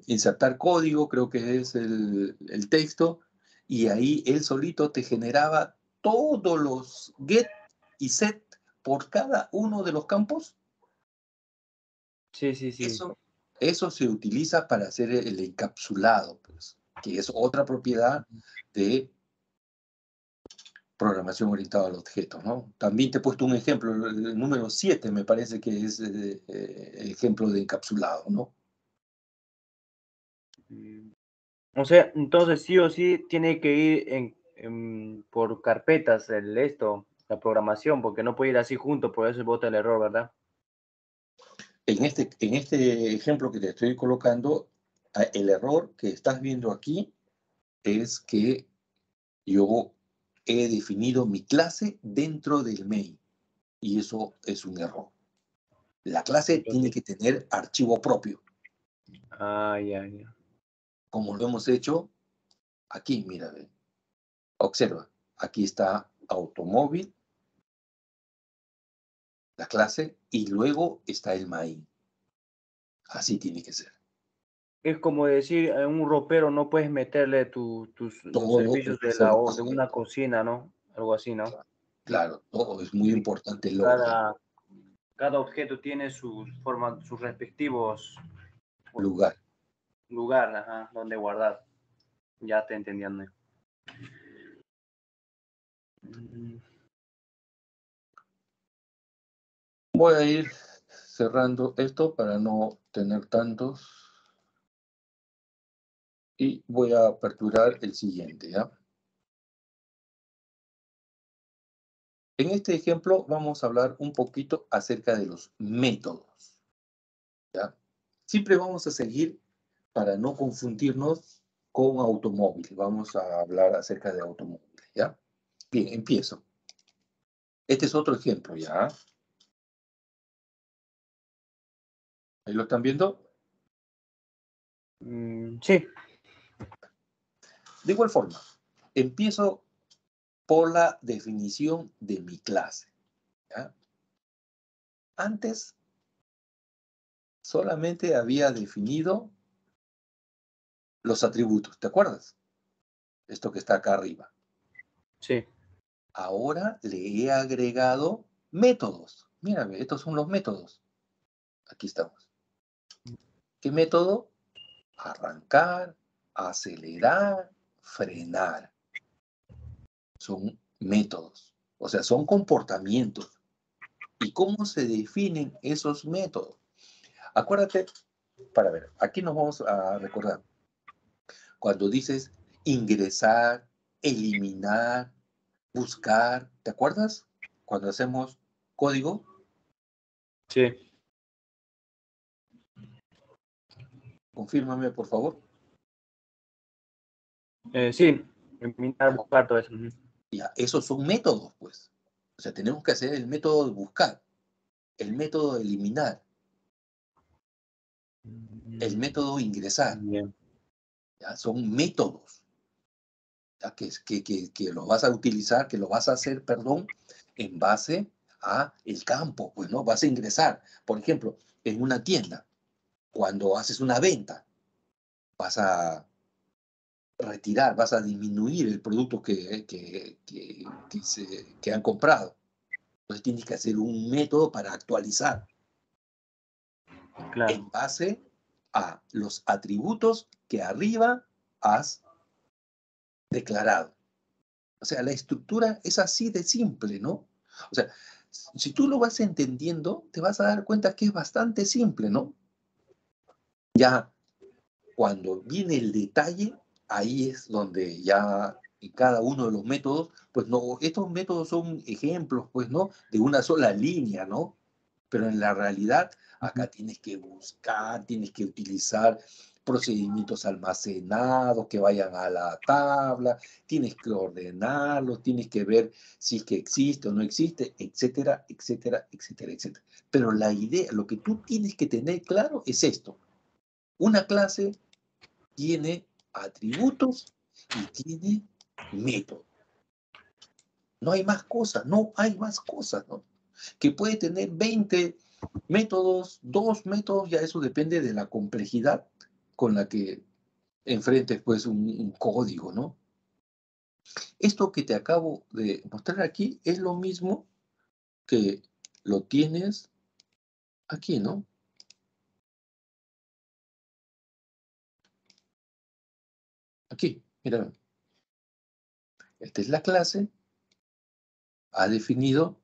insertar código, creo que es el texto, y ahí él solito te generaba todos los get y set por cada uno de los campos? Sí, sí, sí. Eso se utiliza para hacer el encapsulado, pues, que es otra propiedad de programación orientada al objeto, ¿no? También te he puesto un ejemplo, el número 7 me parece que es ejemplo de encapsulado, ¿no? O sea, entonces sí o sí tiene que ir por carpetas la programación, porque no puede ir así junto, por eso bota el error, ¿verdad? En este ejemplo que te estoy colocando, el error que estás viendo aquí es que yo he definido mi clase dentro del main, y eso es un error. La clase tiene Entonces, que tener archivo propio, ya, ya. como lo hemos hecho aquí, mira, ve. Observa, aquí está automóvil, la clase, y luego está el main. Así tiene que ser. Es como decir, en un ropero no puedes meterle los Todo servicios es de una formato. cocina, ¿no? Algo así, ¿no? Claro, todo es muy importante el orden, Cada objeto tiene sus formas, sus respectivos lugar. lugares, ajá, donde guardar. Ya te entendiendo. Voy a ir cerrando esto para no tener tantos. Y voy a aperturar el siguiente, ¿ya? En este ejemplo vamos a hablar un poquito acerca de los métodos, ¿ya? Siempre vamos a seguir para no confundirnos con automóvil. Vamos a hablar acerca de automóviles, ¿ya? Bien, empiezo. Este es otro ejemplo, ¿ya? ¿Ahí lo están viendo? Sí. De igual forma, empiezo por la definición de mi clase, ¿ya? Antes solamente había definido los atributos, ¿te acuerdas? Esto que está acá arriba. Sí. Ahora le he agregado métodos. Mírame, estos son los métodos. Aquí estamos. ¿Qué método? Arrancar, acelerar, frenar. Son métodos. O sea, son comportamientos. ¿Y cómo se definen esos métodos? Acuérdate, para ver, aquí nos vamos a recordar. Cuando dices ingresar, eliminar, buscar, ¿te acuerdas? Cuando hacemos código. Sí. Confírmame, por favor. Sí. Eliminar, buscar todo eso. Ya, esos son métodos, pues. O sea, tenemos que hacer el método de buscar, el método de eliminar, el método de ingresar. Bien. ¿Ya? Son métodos, ¿ya? Que los vas a utilizar, que lo vas a hacer, perdón, en base a el campo, pues, ¿no? Vas a ingresar, por ejemplo, en una tienda, cuando haces una venta, vas a retirar, vas a disminuir el producto que han comprado. Entonces tienes que hacer un método para actualizar Claro. en base a los atributos que arriba has declarado. O sea, la estructura es así de simple, ¿no? O sea, si tú lo vas entendiendo, te vas a dar cuenta que es bastante simple, ¿no? Ya cuando viene el detalle, ahí es donde ya en cada uno de los métodos, pues no, estos métodos son ejemplos, pues, ¿no? De una sola línea, ¿no? Pero en la realidad, acá tienes que buscar, tienes que utilizar procedimientos almacenados que vayan a la tabla, tienes que ordenarlos, tienes que ver si es que existe o no existe, etcétera, etcétera, etcétera, etcétera. Pero la idea, lo que tú tienes que tener claro es esto. Una clase tiene atributos y tiene métodos. No hay más cosas, no hay más cosas, ¿no? Que puede tener 20 métodos, 2 métodos, ya eso depende de la complejidad con la que enfrentes pues un código, ¿no? Esto que te acabo de mostrar aquí es lo mismo que lo tienes aquí, ¿no? Aquí, mira. Esta es la clase, ha definido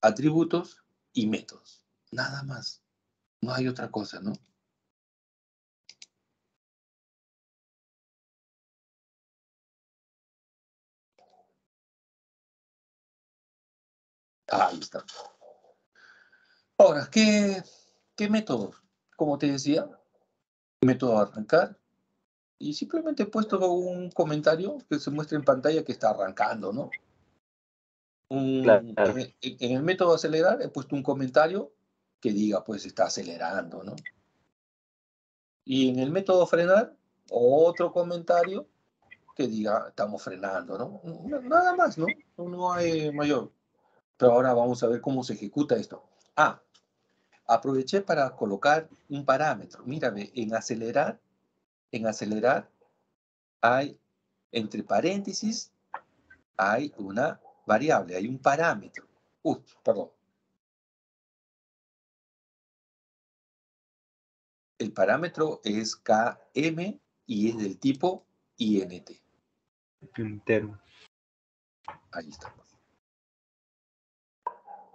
atributos y métodos. Nada más. No hay otra cosa, ¿no? Ahí está. Ahora, ¿qué métodos? Como te decía, método de arrancar. Y simplemente he puesto un comentario que se muestra en pantalla que está arrancando, ¿no? Claro. En el método de acelerar he puesto un comentario que diga, pues está acelerando, ¿no? Y en el método frenar, otro comentario que diga estamos frenando, ¿no? Nada más, ¿no? No hay mayor. Pero ahora vamos a ver cómo se ejecuta esto. Ah, aproveché para colocar un parámetro. Mírame, en acelerar hay, entre paréntesis, hay una variable, hay un parámetro. Perdón. El parámetro es KM y es del tipo INT. Entero. Ahí estamos.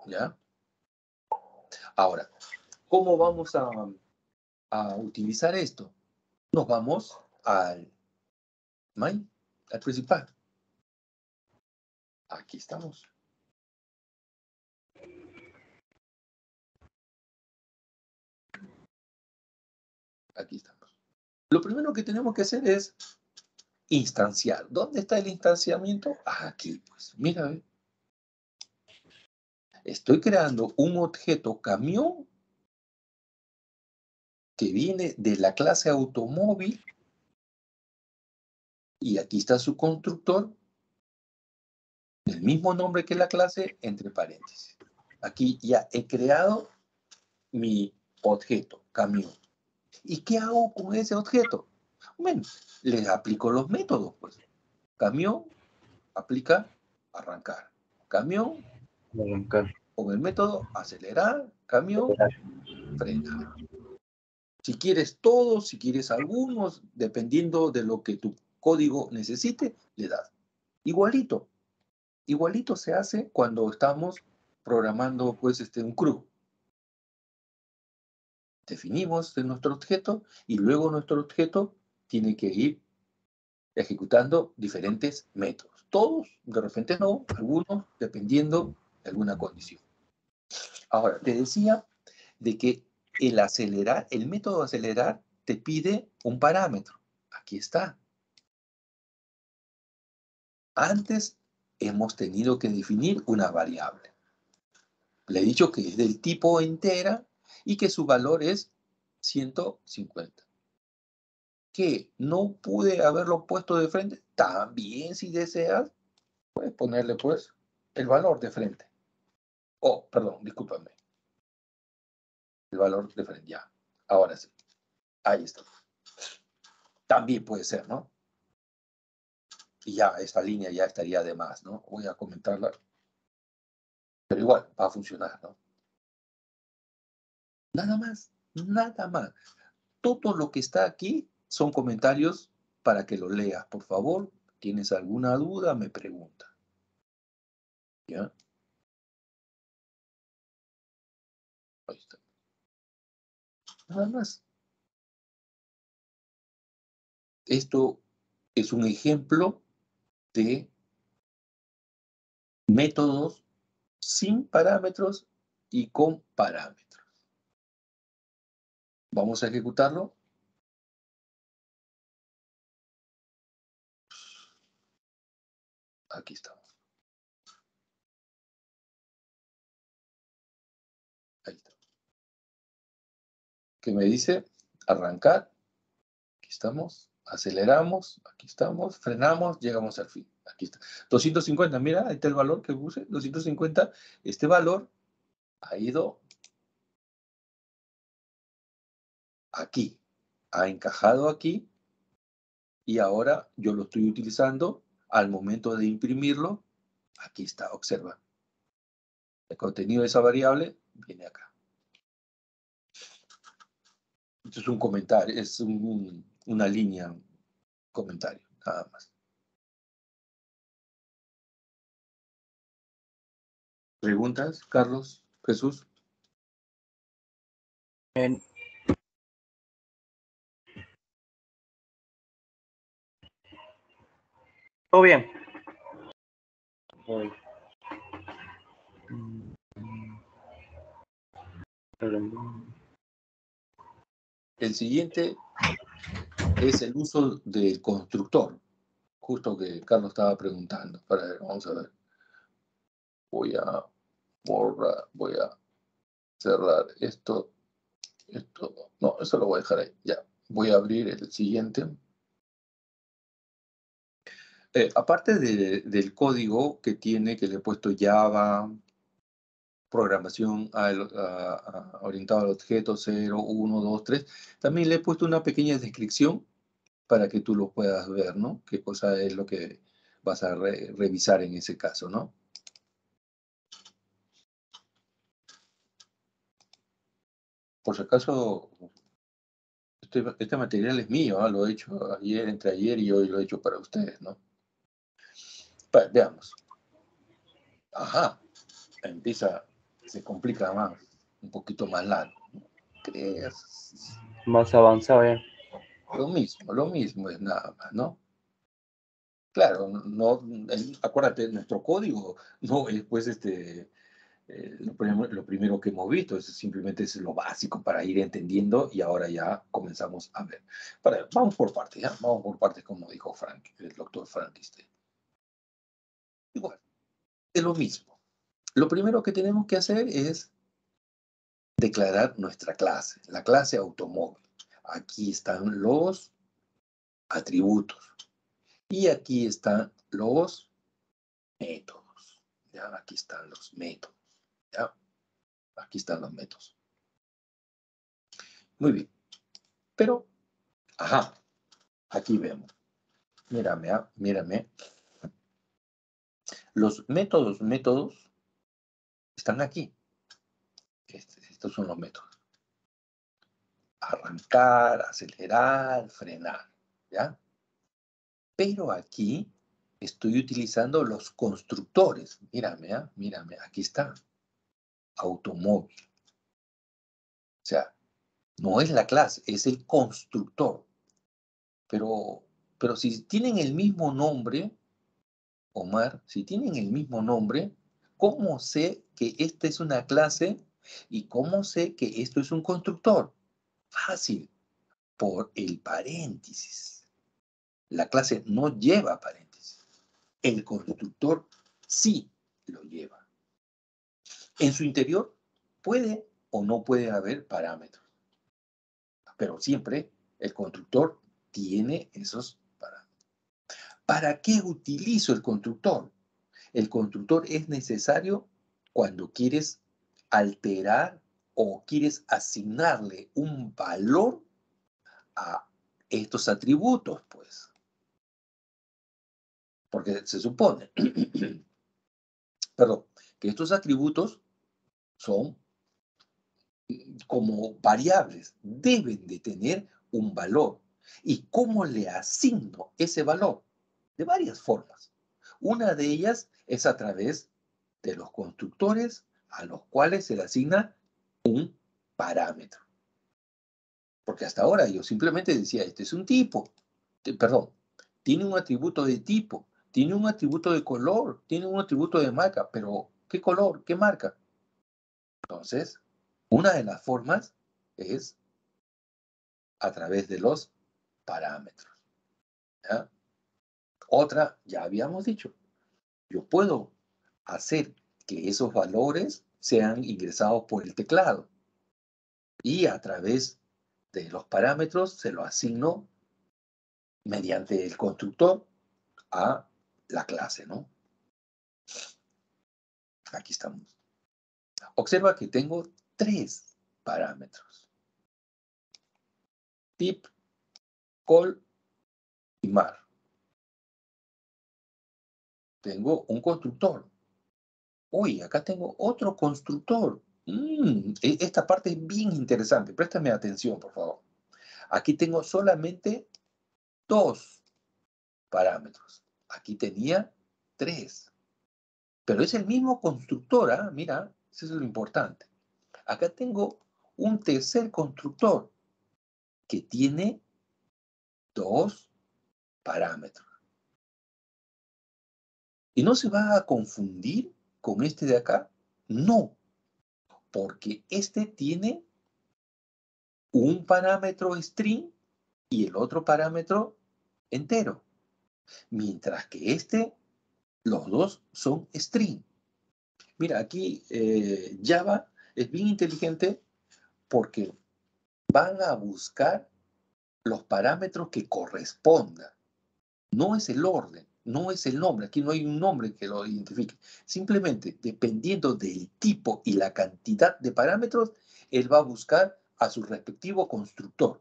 ¿Ya? Ahora, ¿cómo vamos a utilizar esto? Nos vamos al main, al principal. Aquí estamos. Aquí estamos. Lo primero que tenemos que hacer es instanciar. ¿Dónde está el instanciamiento? Aquí, pues. Mira, ¿ve? Estoy creando un objeto camión que viene de la clase automóvil y aquí está su constructor, el mismo nombre que la clase, entre paréntesis. Aquí ya he creado mi objeto, camión. ¿Y qué hago con ese objeto? Bueno, le aplico los métodos, pues. Camión, aplica, arrancar. Camión, Arrancar. con el método, acelerar. Camión, frenar. Si quieres todos, si quieres algunos, dependiendo de lo que tu código necesite, le das. Igualito. Igualito se hace cuando estamos programando pues, un CRUD. Definimos nuestro objeto y luego nuestro objeto tiene que ir ejecutando diferentes métodos. Todos, de repente no, algunos, dependiendo de alguna condición. Ahora, te decía de que el método acelerar te pide un parámetro. Aquí está. Antes hemos tenido que definir una variable. Le he dicho que es del tipo entera y que su valor es 150. ¿Qué? ¿No pude haberlo puesto de frente? También, si deseas, puedes ponerle, pues, el valor de frente. Oh, perdón, discúlpame. El valor de frente, ya. Ahora sí. Ahí está. También puede ser, ¿no? Y ya, esta línea ya estaría de más, ¿no? Voy a comentarla. Pero igual, va a funcionar, ¿no? Nada más, nada más. Todo lo que está aquí son comentarios para que lo leas. Por favor, ¿tienes alguna duda? Me pregunta. ¿Ya? Ahí está. Nada más. Esto es un ejemplo de métodos sin parámetros y con parámetros. Vamos a ejecutarlo. Aquí estamos. Ahí está. ¿Qué me dice? Arrancar. Aquí estamos. Aceleramos. Aquí estamos. Frenamos. Llegamos al fin. Aquí está. 250. Mira, ahí está el valor que puse. 250. Este valor ha ido aquí. Ha encajado aquí. Y ahora yo lo estoy utilizando al momento de imprimirlo. Aquí está. Observa. El contenido de esa variable viene acá. Esto es un comentario, es una línea, un comentario, nada más. ¿Preguntas, Carlos? ¿Jesús? Todo bien. El siguiente es el uso del constructor, justo que Carlos estaba preguntando. Para ver, vamos a ver. Voy a borrar, voy a cerrar esto. No, eso lo voy a dejar ahí. Ya, voy a abrir el siguiente. Aparte del código que tiene, que le he puesto Java, programación orientada al objeto 0, 1, 2, 3, también le he puesto una pequeña descripción para que tú lo puedas ver, ¿no? Qué cosa es lo que vas a revisar en ese caso, ¿no? Por si acaso, este material es mío, ¿ah? Lo he hecho ayer, entre ayer y hoy lo he hecho para ustedes, ¿no? Veamos. Ajá, se complica más, un poquito más largo, ¿no? ¿Crees? Más avanzado ya. Lo mismo es nada más, ¿no? Claro, no, acuérdate, nuestro código no es pues lo primero que hemos visto, simplemente es lo básico para ir entendiendo y ahora ya comenzamos a ver. Vamos por partes, ¿ya? Vamos por partes como dijo el doctor Frankenstein. Igual, es lo mismo. Lo primero que tenemos que hacer es declarar nuestra clase, la clase automóvil. Aquí están los atributos y aquí están los métodos. ¿Ya? Aquí están los métodos. ¿Ya? Aquí están los métodos. Muy bien. Pero, ajá, aquí vemos. Mírame, mírame. Los métodos están aquí. Estos son los métodos. Arrancar, acelerar, frenar. ¿Ya? Pero aquí estoy utilizando los constructores. Mírame, mírame, aquí está. Automóvil. O sea, no es la clase, es el constructor. Pero si tienen el mismo nombre, Omar, si tienen el mismo nombre, ¿cómo sé que esta es una clase y cómo sé que esto es un constructor? Fácil, por el paréntesis. La clase no lleva paréntesis. El constructor sí lo lleva. En su interior puede o no puede haber parámetros, pero siempre el constructor tiene esos parámetros. ¿Para qué utilizo el constructor? El constructor es necesario cuando quieres alterar o quieres asignarle un valor a estos atributos, pues. Porque se supone, perdón, que estos atributos son como variables, deben de tener un valor. ¿Y cómo le asigno ese valor? De varias formas. Una de ellas es a través de los constructores a los cuales se le asigna un parámetro. Porque hasta ahora yo simplemente decía, este es un tipo, perdón, tiene un atributo de tipo, tiene un atributo de color, tiene un atributo de marca, pero ¿qué color? ¿Qué marca? Entonces, una de las formas es a través de los parámetros. ¿Ya? Otra, ya habíamos dicho, yo puedo hacer que esos valores sean ingresados por el teclado y a través de los parámetros se lo asigno mediante el constructor a la clase, ¿no? Aquí estamos. Observa que tengo 3 parámetros. Tip, call y mar. Tengo un constructor. Uy, acá tengo otro constructor. Esta parte es bien interesante. Préstame atención, por favor. Aquí tengo solamente 2 parámetros. Aquí tenía 3. Pero es el mismo constructor, ¿ah? Mira, eso es lo importante. Acá tengo un tercer constructor que tiene 2 parámetros. ¿Y no se va a confundir con este de acá? No, porque este tiene un parámetro string y el otro parámetro entero. Mientras que los dos son string. Mira, aquí Java es bien inteligente porque van a buscar los parámetros que correspondan. No es el orden, No es el nombre, aquí no hay un nombre que lo identifique. Simplemente, dependiendo del tipo y la cantidad de parámetros, él va a buscar a su respectivo constructor.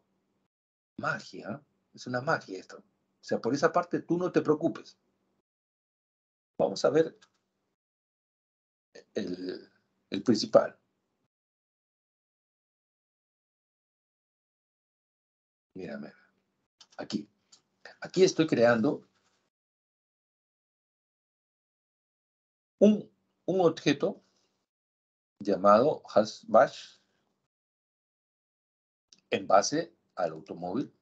Magia, es una magia esto. O sea, por esa parte tú no te preocupes. Vamos a ver el principal. Mírame, aquí. Aquí estoy creando un objeto llamado hashbash en base al automóvil.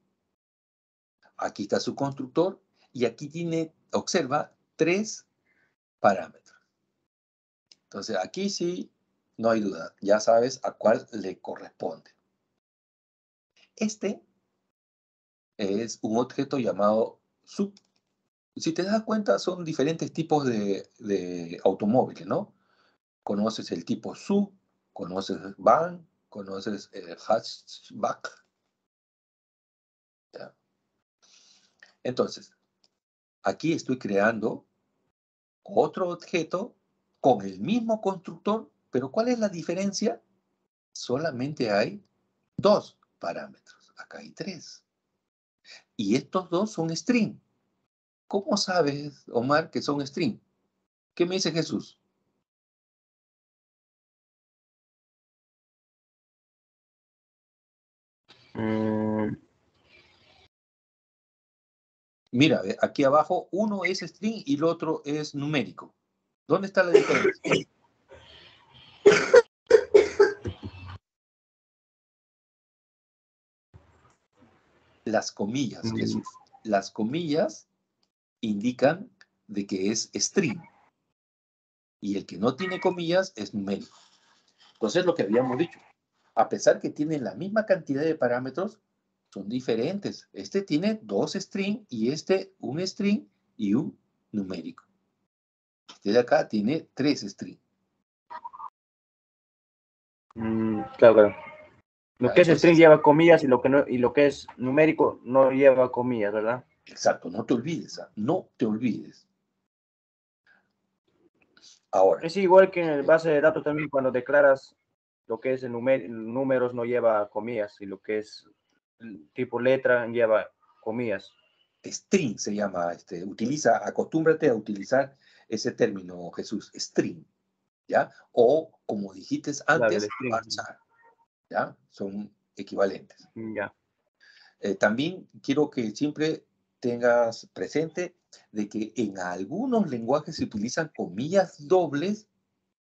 Aquí está su constructor y aquí tiene, observa, 3 parámetros. Entonces aquí sí, no hay duda, ya sabes a cuál le corresponde. Este es un objeto llamado sub. Si te das cuenta, son diferentes tipos de automóviles, ¿no? Conoces el tipo sub, conoces van, conoces el hatchback. ¿Ya? Entonces, aquí estoy creando otro objeto con el mismo constructor, pero ¿cuál es la diferencia? Solamente hay 2 parámetros. Acá hay 3. Y estos 2 son string. ¿Cómo sabes, Omar, que son string? ¿Qué me dice Jesús? Mira, aquí abajo uno es string y el otro es numérico. ¿Dónde está la diferencia? Las comillas, Jesús. Las comillas indican de que es string. Y el que no tiene comillas es numérico. Entonces, lo que habíamos dicho, a pesar que tienen la misma cantidad de parámetros, son diferentes. Este tiene 2 string y este un string y un numérico. Este de acá tiene 3 string. Claro, claro. Lo Ya, que es entonces, string lleva comillas y lo que no, y lo que es numérico no lleva comillas, ¿verdad? exacto, no te olvides, no te olvides. Ahora, Es igual que en el base de datos también cuando declaras lo que es el números no lleva comillas y lo que es el tipo letra lleva comillas. string se llama, acostúmbrate a utilizar ese término, Jesús, string, ¿ya? O, como dijiste Claro, antes, el string. varchar, ¿ya? Son equivalentes. Ya. También quiero que siempre tengas presente de que en algunos lenguajes se utilizan comillas dobles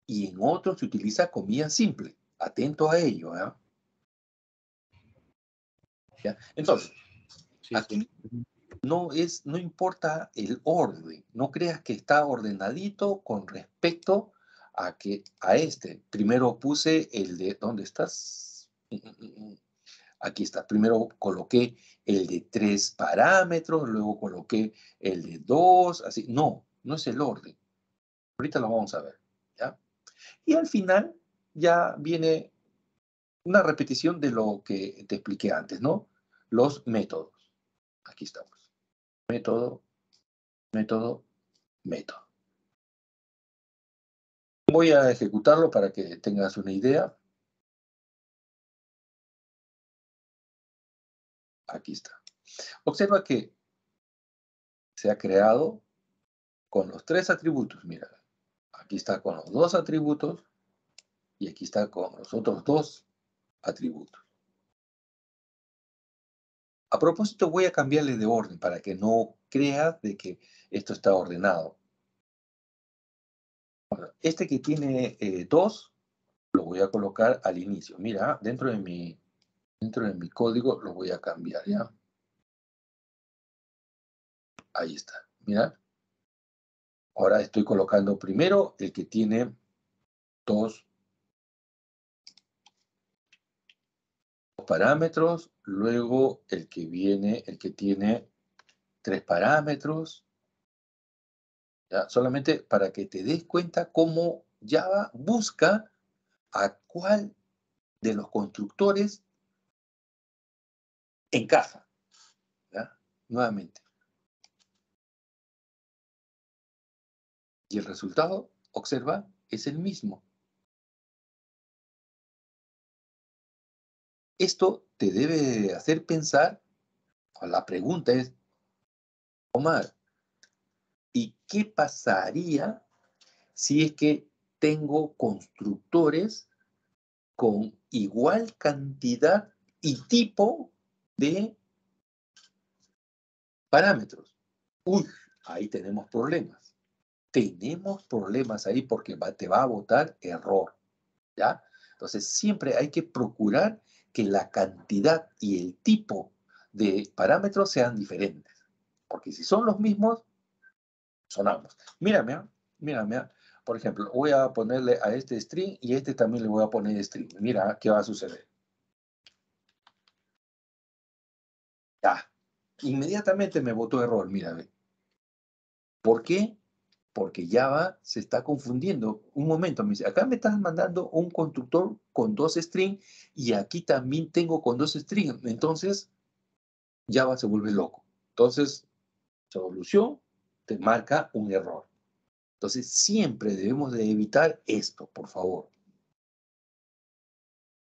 y en otros se utiliza comillas simples. Atento a ello, ¿ya? Entonces, Sí, aquí sí. no importa el orden, no creas que está ordenadito con respecto a este. Primero puse el de, ¿dónde estás? Aquí está. Primero coloqué el de 3 parámetros, luego coloqué el de 2, así. No, no es el orden. Ahorita lo vamos a ver, ¿ya? Y al final ya viene una repetición de lo que te expliqué antes, ¿no? Los métodos. Aquí estamos. Método, método, método. Voy a ejecutarlo para que tengas una idea. Aquí está. Observa que se ha creado con los 3 atributos. Mira, aquí está con los 2 atributos y aquí está con los otros 2 atributos. A propósito, voy a cambiarle de orden para que no creas de que esto está ordenado. Bueno, este que tiene 2, lo voy a colocar al inicio. Mira, dentro de mi código lo voy a cambiar, ¿ya? Ahí está, mira. Ahora estoy colocando primero el que tiene 2 parámetros, luego el que tiene 3 parámetros, ¿ya? Solamente para que te des cuenta cómo Java busca a cuál de los constructores encaja, ¿ya? Nuevamente. Y el resultado, observa, es el mismo. Esto te debe hacer pensar, o la pregunta es, Omar, ¿y qué pasaría si es que tengo constructores con igual cantidad y tipo de parámetros? Uy, ahí tenemos problemas. Tenemos problemas ahí porque te va a botar error, ¿ya? Entonces, siempre hay que procurar que la cantidad y el tipo de parámetros sean diferentes. Porque si son los mismos, son ambos. Mírame, mírame. Por ejemplo, voy a ponerle a este string y a este también le voy a poner string. Mira qué va a suceder. Ya. Inmediatamente me botó error, mírame. ¿Por qué? Porque Java se está confundiendo. Un momento, me dice, acá me estás mandando un constructor con 2 strings y aquí también tengo con 2 strings. Entonces, Java se vuelve loco. Entonces, solución, te marca un error. Entonces, siempre debemos de evitar esto, por favor.